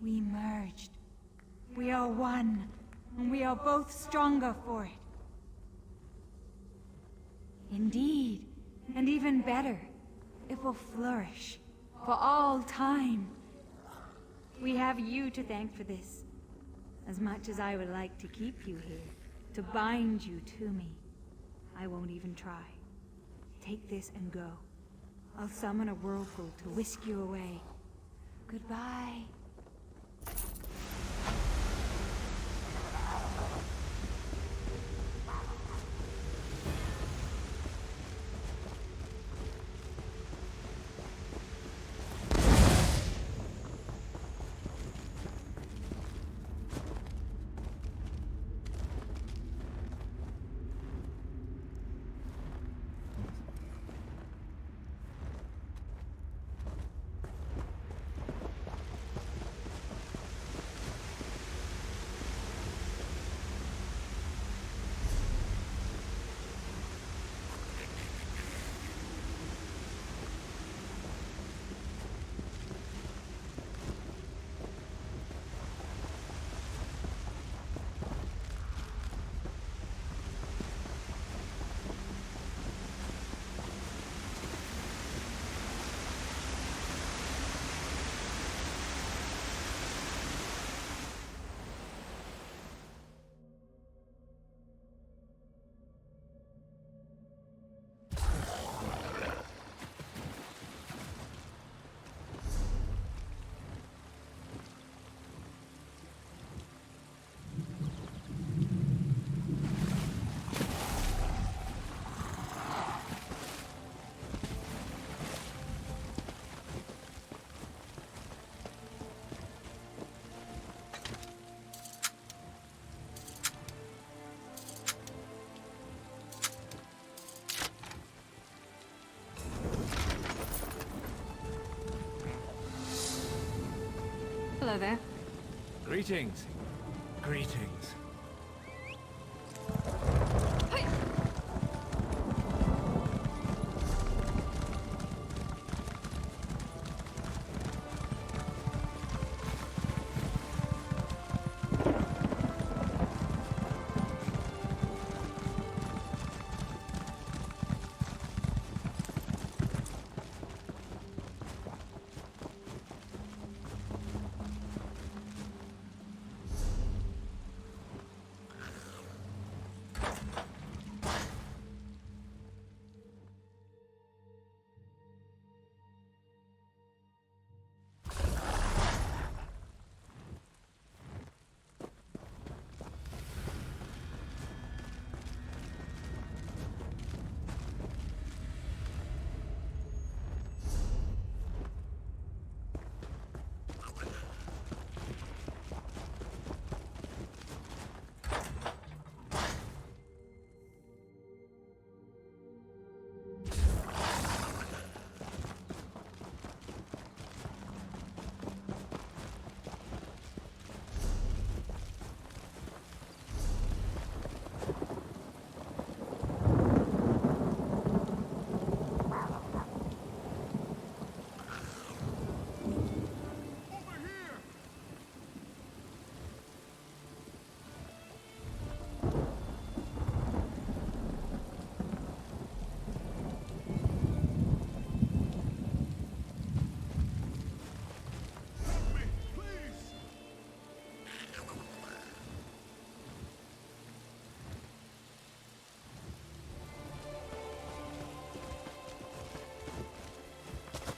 We merged. We are one, and we are both stronger for it. Indeed, and even better, it will flourish for all time. We have you to thank for this. As much as I would like to keep you here, to bind you to me, I won't even try. Take this and go. I'll summon a whirlpool to whisk you away. Goodbye. Hello there. Greetings. Greetings.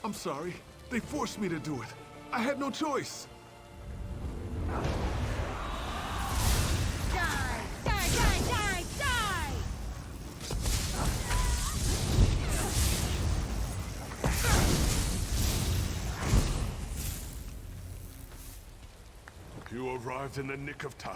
I'm sorry. They forced me to do it. I had no choice. Die! Die, die, die, die! You arrived in the nick of time.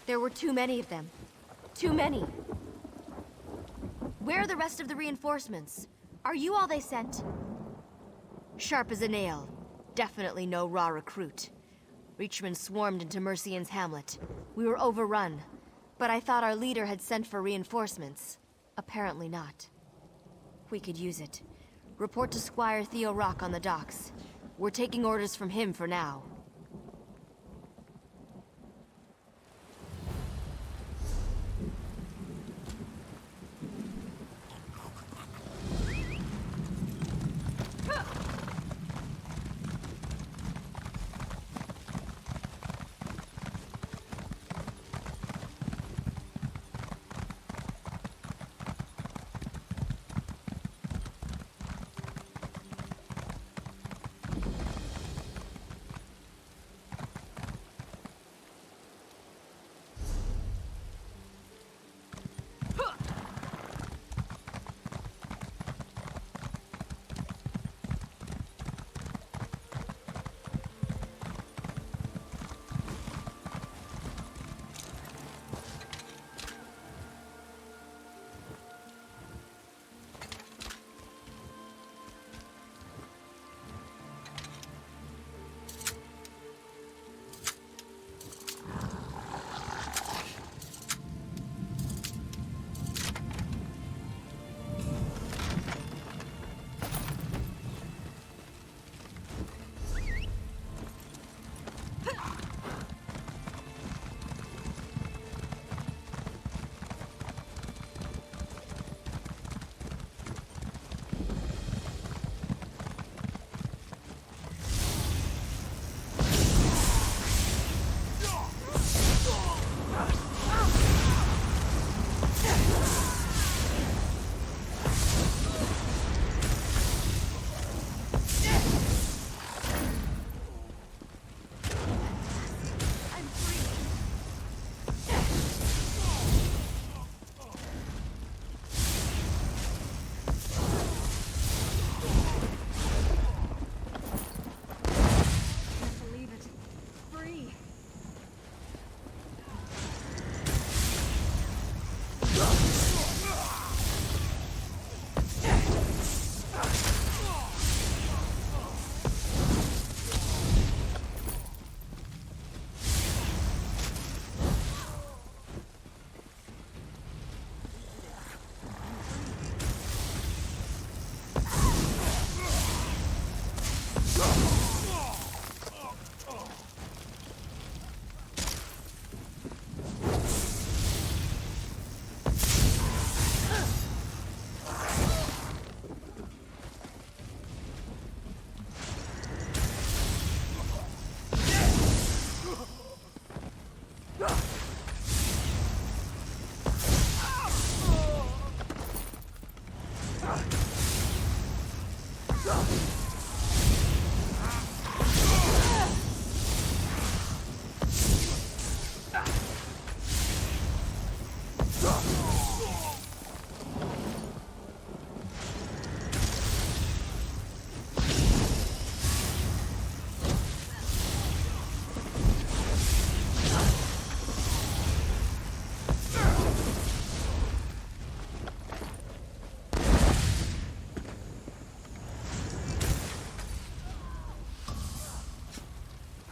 There were too many of them. Too many. Where are the rest of the reinforcements? Are you all they sent? Sharp as a nail. Definitely no raw recruit. Reachmen swarmed into Mercian's hamlet. We were overrun. But I thought our leader had sent for reinforcements. Apparently not. We could use it. Report to Squire Theo Rock on the docks. We're taking orders from him for now.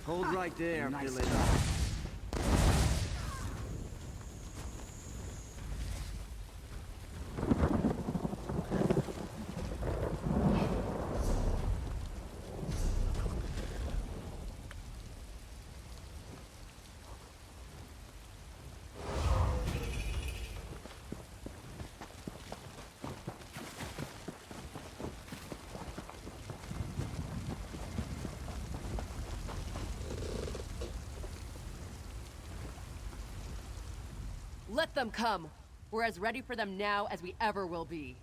Hold right there, Billy. Let them come. We're as ready for them now as we ever will be.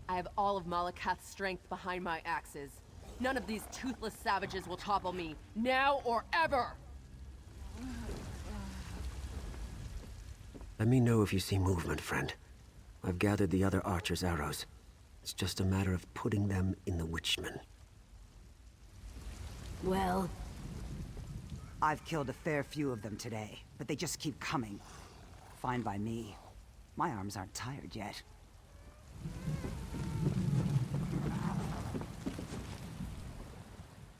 I have all of Malakath's strength behind my axes. None of these toothless savages will topple me, now or ever! Let me know if you see movement, friend. I've gathered the other archers' arrows. It's just a matter of putting them in the Witchman. Well, I've killed a fair few of them today, but they just keep coming. Fine by me. My arms aren't tired yet.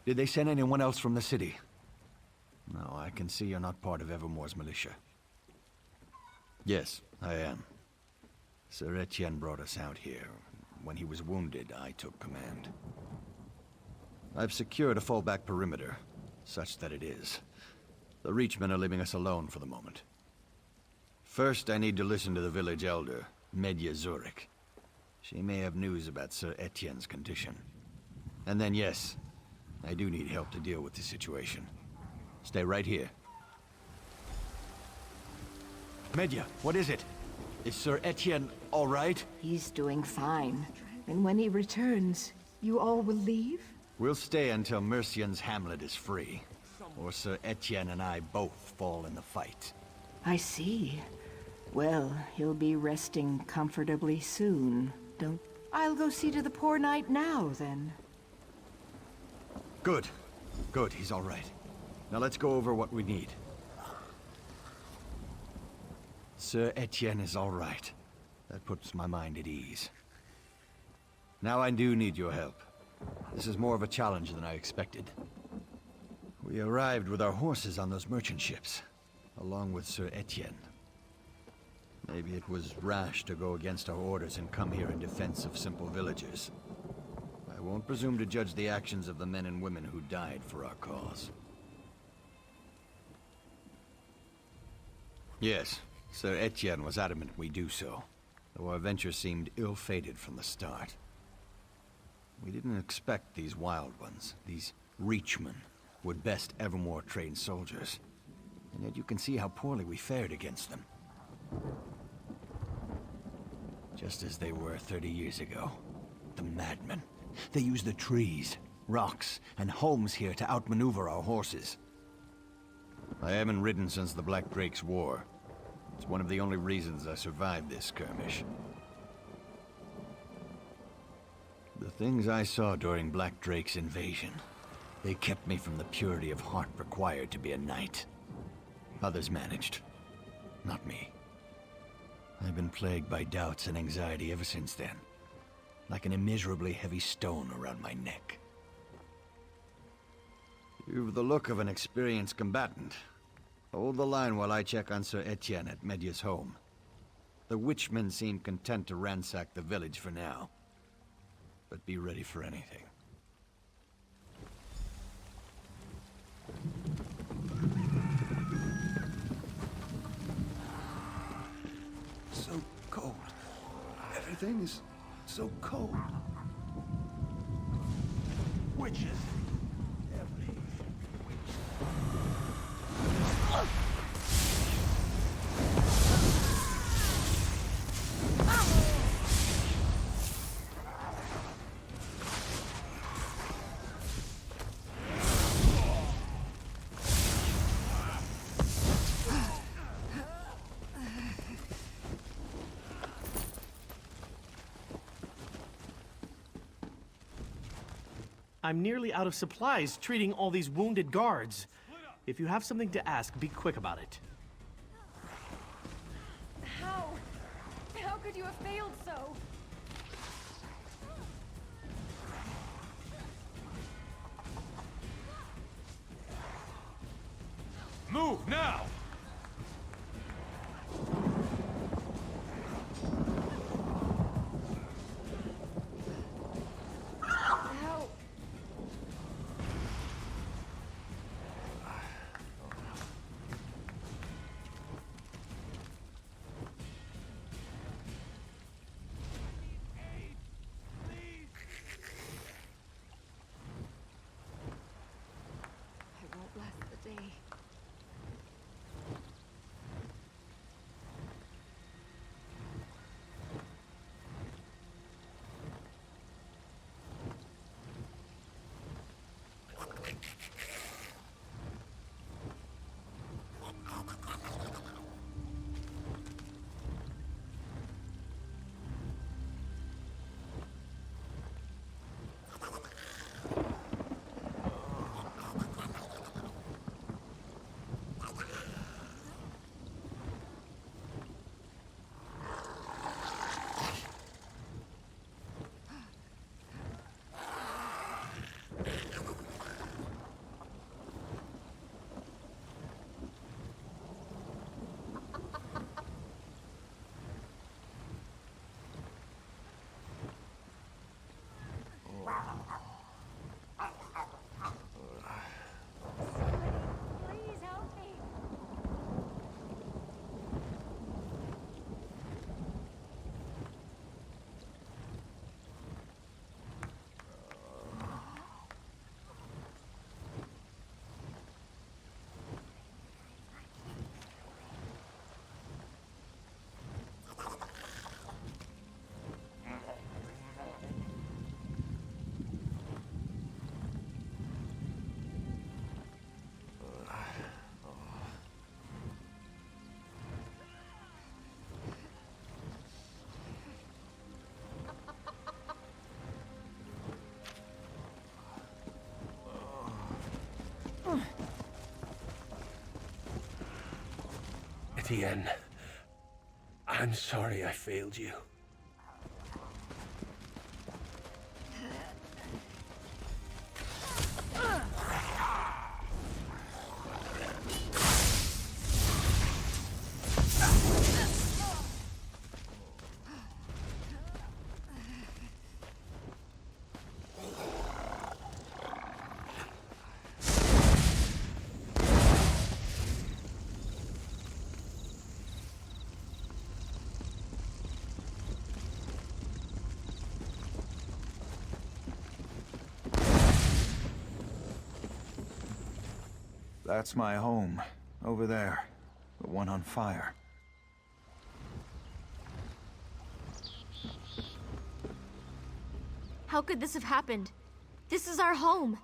Did they send anyone else from the city? No, I can see you're not part of Evermore's militia. Yes, I am. Sir Etienne brought us out here. When he was wounded, I took command. I've secured a fallback perimeter, such that it is. The Reachmen are leaving us alone for the moment. First, I need to listen to the village elder, Medya Zurich. She may have news about Sir Etienne's condition. And then, yes, I do need help to deal with the situation. Stay right here. Medya, what is it? Is Sir Etienne all right? He's doing fine. And when he returns, you all will leave? We'll stay until Mercian's hamlet is free. Or Sir Etienne and I both fall in the fight. I see. Well, he'll be resting comfortably soon. Don't... I'll go see to the poor knight now, then. Good. Good, he's all right. Now let's go over what we need. Sir Etienne is all right. That puts my mind at ease. Now I do need your help. This is more of a challenge than I expected. We arrived with our horses on those merchant ships, along with Sir Etienne. Maybe it was rash to go against our orders and come here in defense of simple villagers. I won't presume to judge the actions of the men and women who died for our cause. Yes, Sir Etienne was adamant we do so, though our venture seemed ill-fated from the start. We didn't expect these wild ones, these Reachmen, would best Evermore trained soldiers. And yet you can see how poorly we fared against them. Just as they were 30 years ago. The madmen. They use the trees, rocks, and homes here to outmaneuver our horses. I haven't ridden since the Black Drake's War. It's one of the only reasons I survived this skirmish. The things I saw during Black Drake's invasion, they kept me from the purity of heart required to be a knight. Others managed. Not me. I've been plagued by doubts and anxiety ever since then. Like an immeasurably heavy stone around my neck. You've the look of an experienced combatant. Hold the line while I check on Sir Etienne at Medya's home. The witchmen seem content to ransack the village for now. But be ready for anything. So cold. Everything is so cold. Witches. I'm nearly out of supplies treating all these wounded guards. If you have something to ask, be quick about it. How? How could you have failed so? Move now! How? I won't last the day. Please help me. Etienne, I'm sorry I failed you. That's my home. Over there. The one on fire. How could this have happened? This is our home.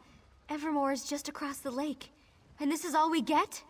Evermore is just across the lake. And this is all we get?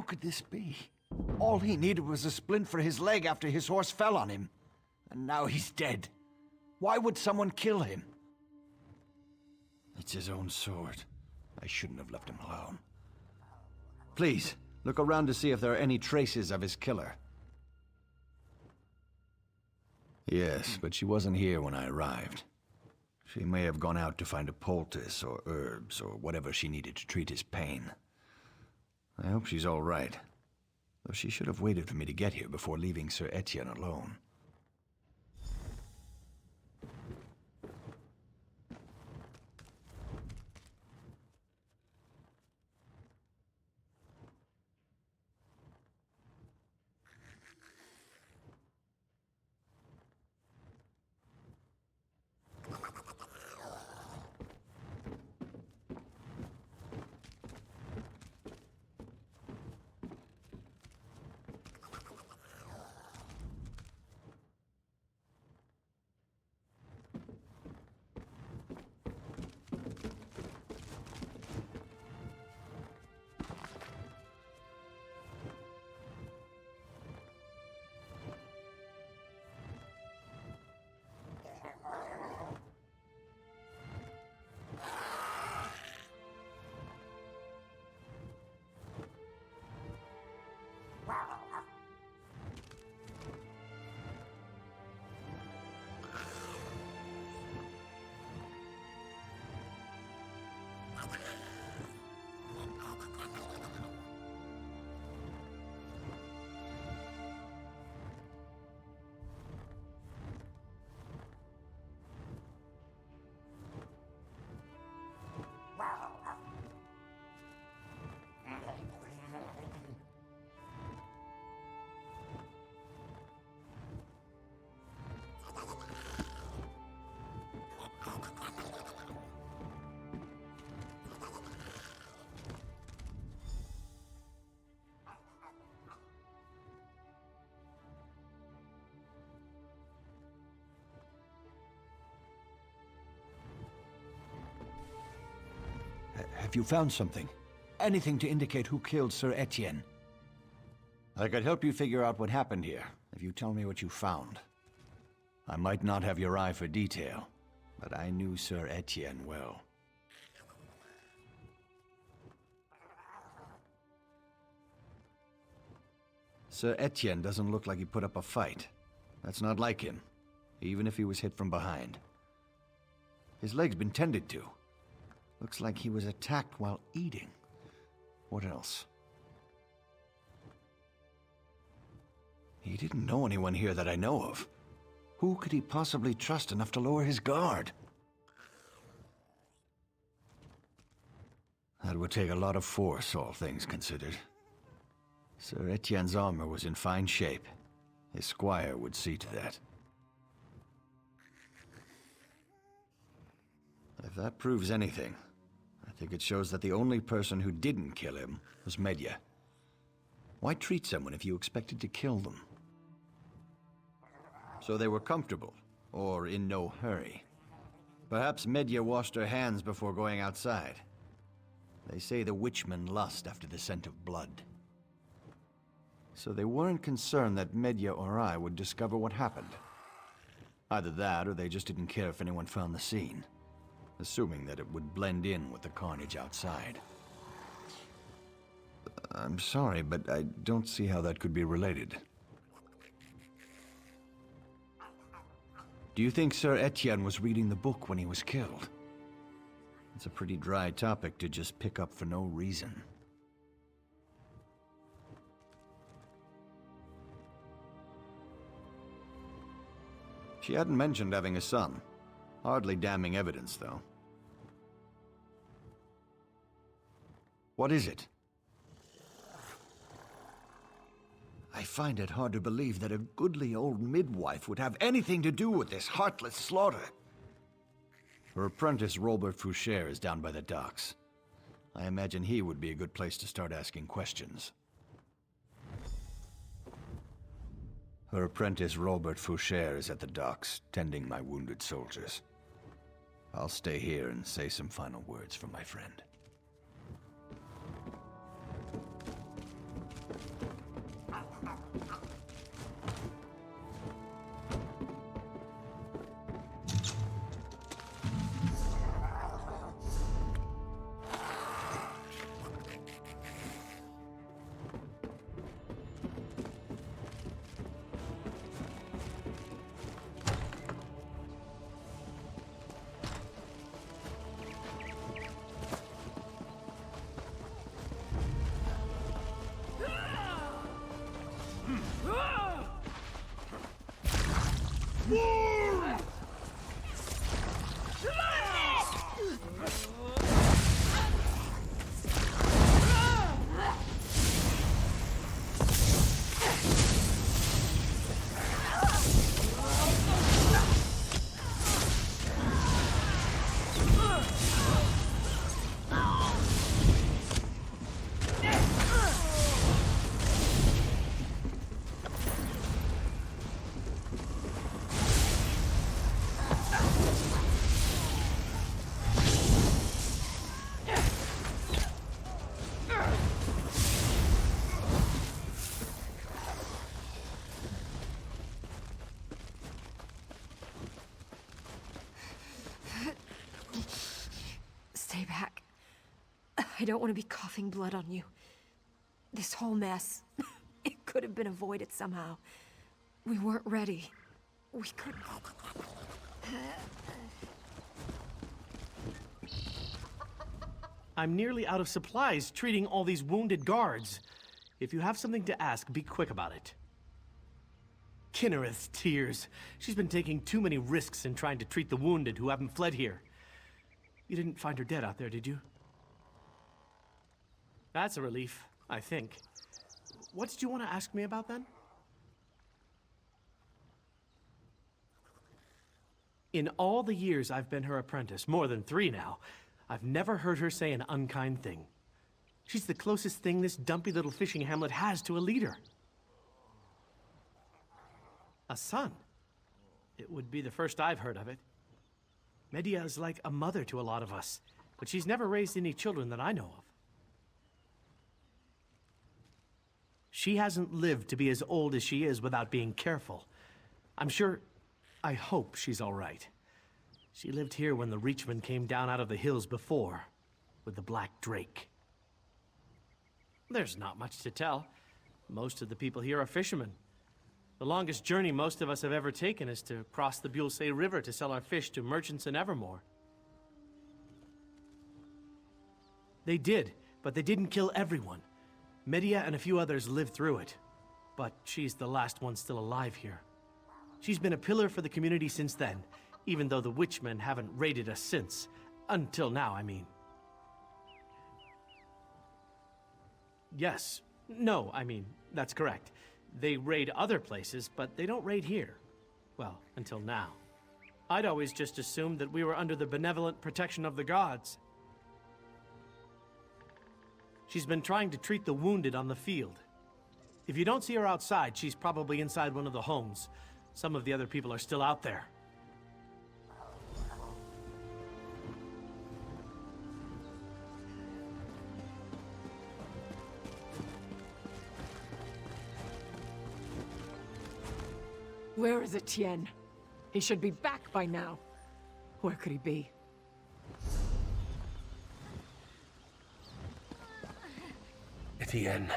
How could this be? All he needed was a splint for his leg after his horse fell on him. And now he's dead. Why would someone kill him? It's his own sword. I shouldn't have left him alone. Please, look around to see if there are any traces of his killer. Yes, but she wasn't here when I arrived. She may have gone out to find a poultice or herbs or whatever she needed to treat his pain. I hope she's all right. Though she should have waited for me to get here before leaving Sir Etienne alone. Have you found something? Anything to indicate who killed Sir Etienne? I could help you figure out what happened here, if you tell me what you found. I might not have your eye for detail, but I knew Sir Etienne well. Sir Etienne doesn't look like he put up a fight. That's not like him, even if he was hit from behind. His leg's been tended to. Looks like he was attacked while eating. What else? He didn't know anyone here that I know of. Who could he possibly trust enough to lower his guard? That would take a lot of force, all things considered. Sir Etienne's armor was in fine shape. His squire would see to that. If that proves anything, I think it shows that the only person who didn't kill him was Medya. Why treat someone if you expected to kill them? So they were comfortable, or in no hurry. Perhaps Medya washed her hands before going outside. They say the witchmen lust after the scent of blood. So they weren't concerned that Medya or I would discover what happened. Either that, or they just didn't care if anyone found the scene, assuming that it would blend in with the carnage outside. I'm sorry, but I don't see how that could be related. Do you think Sir Etienne was reading the book when he was killed? It's a pretty dry topic to just pick up for no reason. She hadn't mentioned having a son. Hardly damning evidence, though. What is it? I find it hard to believe that a goodly old midwife would have anything to do with this heartless slaughter. Her apprentice, Robert Foucher, is down by the docks. I imagine he would be a good place to start asking questions. Her apprentice, Robert Foucher, is at the docks, tending my wounded soldiers. I'll stay here and say some final words for my friend. Stay back. I don't want to be coughing blood on you. This whole mess, it could have been avoided somehow. We weren't ready. We could... I'm nearly out of supplies treating all these wounded guards. If you have something to ask, be quick about it. Kinnereth's tears. She's been taking too many risks in trying to treat the wounded who haven't fled here. You didn't find her dead out there, did you? That's a relief, I think. What did you want to ask me about then? In all the years I've been her apprentice, more than 3 now, I've never heard her say an unkind thing. She's the closest thing this dumpy little fishing hamlet has to a leader. A son? It would be the first I've heard of it. Medea is like a mother to a lot of us, but she's never raised any children that I know of. She hasn't lived to be as old as she is without being careful. I hope she's all right. She lived here when the Reachmen came down out of the hills before, with the Black Drake. There's not much to tell. Most of the people here are fishermen. The longest journey most of us have ever taken is to cross the Bulsay River to sell our fish to merchants in Evermore. They did, but they didn't kill everyone. Medea and a few others lived through it, but she's the last one still alive here. She's been a pillar for the community since then, even though the Witchmen haven't raided us since. Until now, I mean. Yes. No, I mean, that's correct. They raid other places, but they don't raid here. Well, until now. I'd always just assumed that we were under the benevolent protection of the gods. She's been trying to treat the wounded on the field. If you don't see her outside, she's probably inside one of the homes. Some of the other people are still out there. Where is Etienne? He should be back by now. Where could he be? Etienne.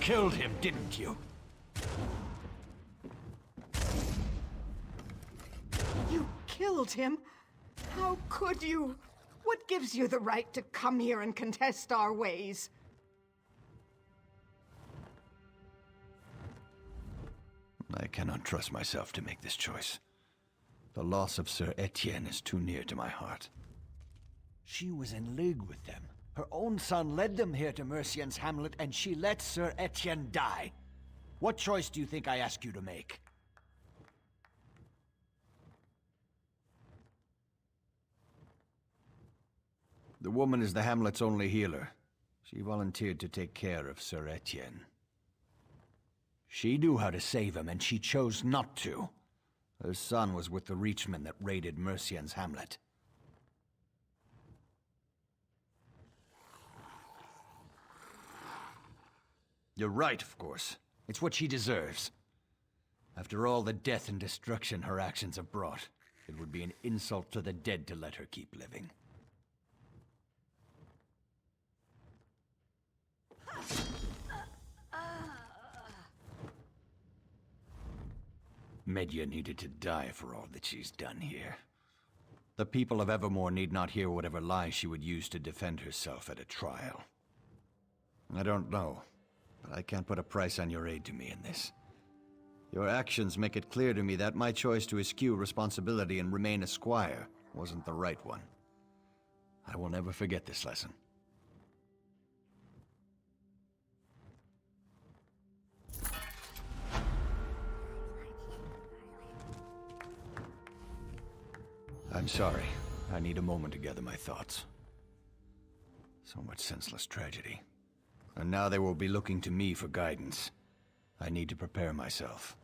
killed him, didn't you? You killed him? How could you? What gives you the right to come here and contest our ways? I cannot trust myself to make this choice. The loss of Sir Etienne is too near to my heart. She was in league with them. Her own son led them here to Mercian's hamlet, and she let Sir Etienne die. What choice do you think I ask you to make? The woman is the hamlet's only healer. She volunteered to take care of Sir Etienne. She knew how to save him, and she chose not to. Her son was with the Reachmen that raided Mercian's hamlet. You're right, of course. It's what she deserves. After all the death and destruction her actions have brought, it would be an insult to the dead to let her keep living. Medya needed to die for all that she's done here. The people of Evermore need not hear whatever lies she would use to defend herself at a trial. I don't know, but I can't put a price on your aid to me in this. Your actions make it clear to me that my choice to eschew responsibility and remain a squire wasn't the right one. I will never forget this lesson. I'm sorry. I need a moment to gather my thoughts. So much senseless tragedy. And now they will be looking to me for guidance. I need to prepare myself.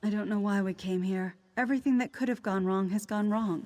I don't know why we came here. Everything that could have gone wrong has gone wrong.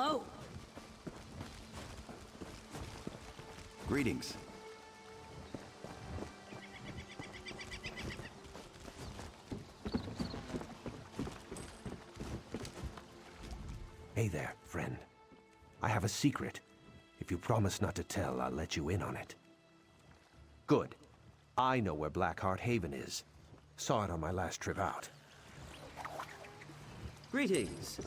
Hello. Greetings. Hey there, friend. I have a secret. If you promise not to tell, I'll let you in on it. Good. I know where Blackheart Haven is. Saw it on my last trip out. Greetings.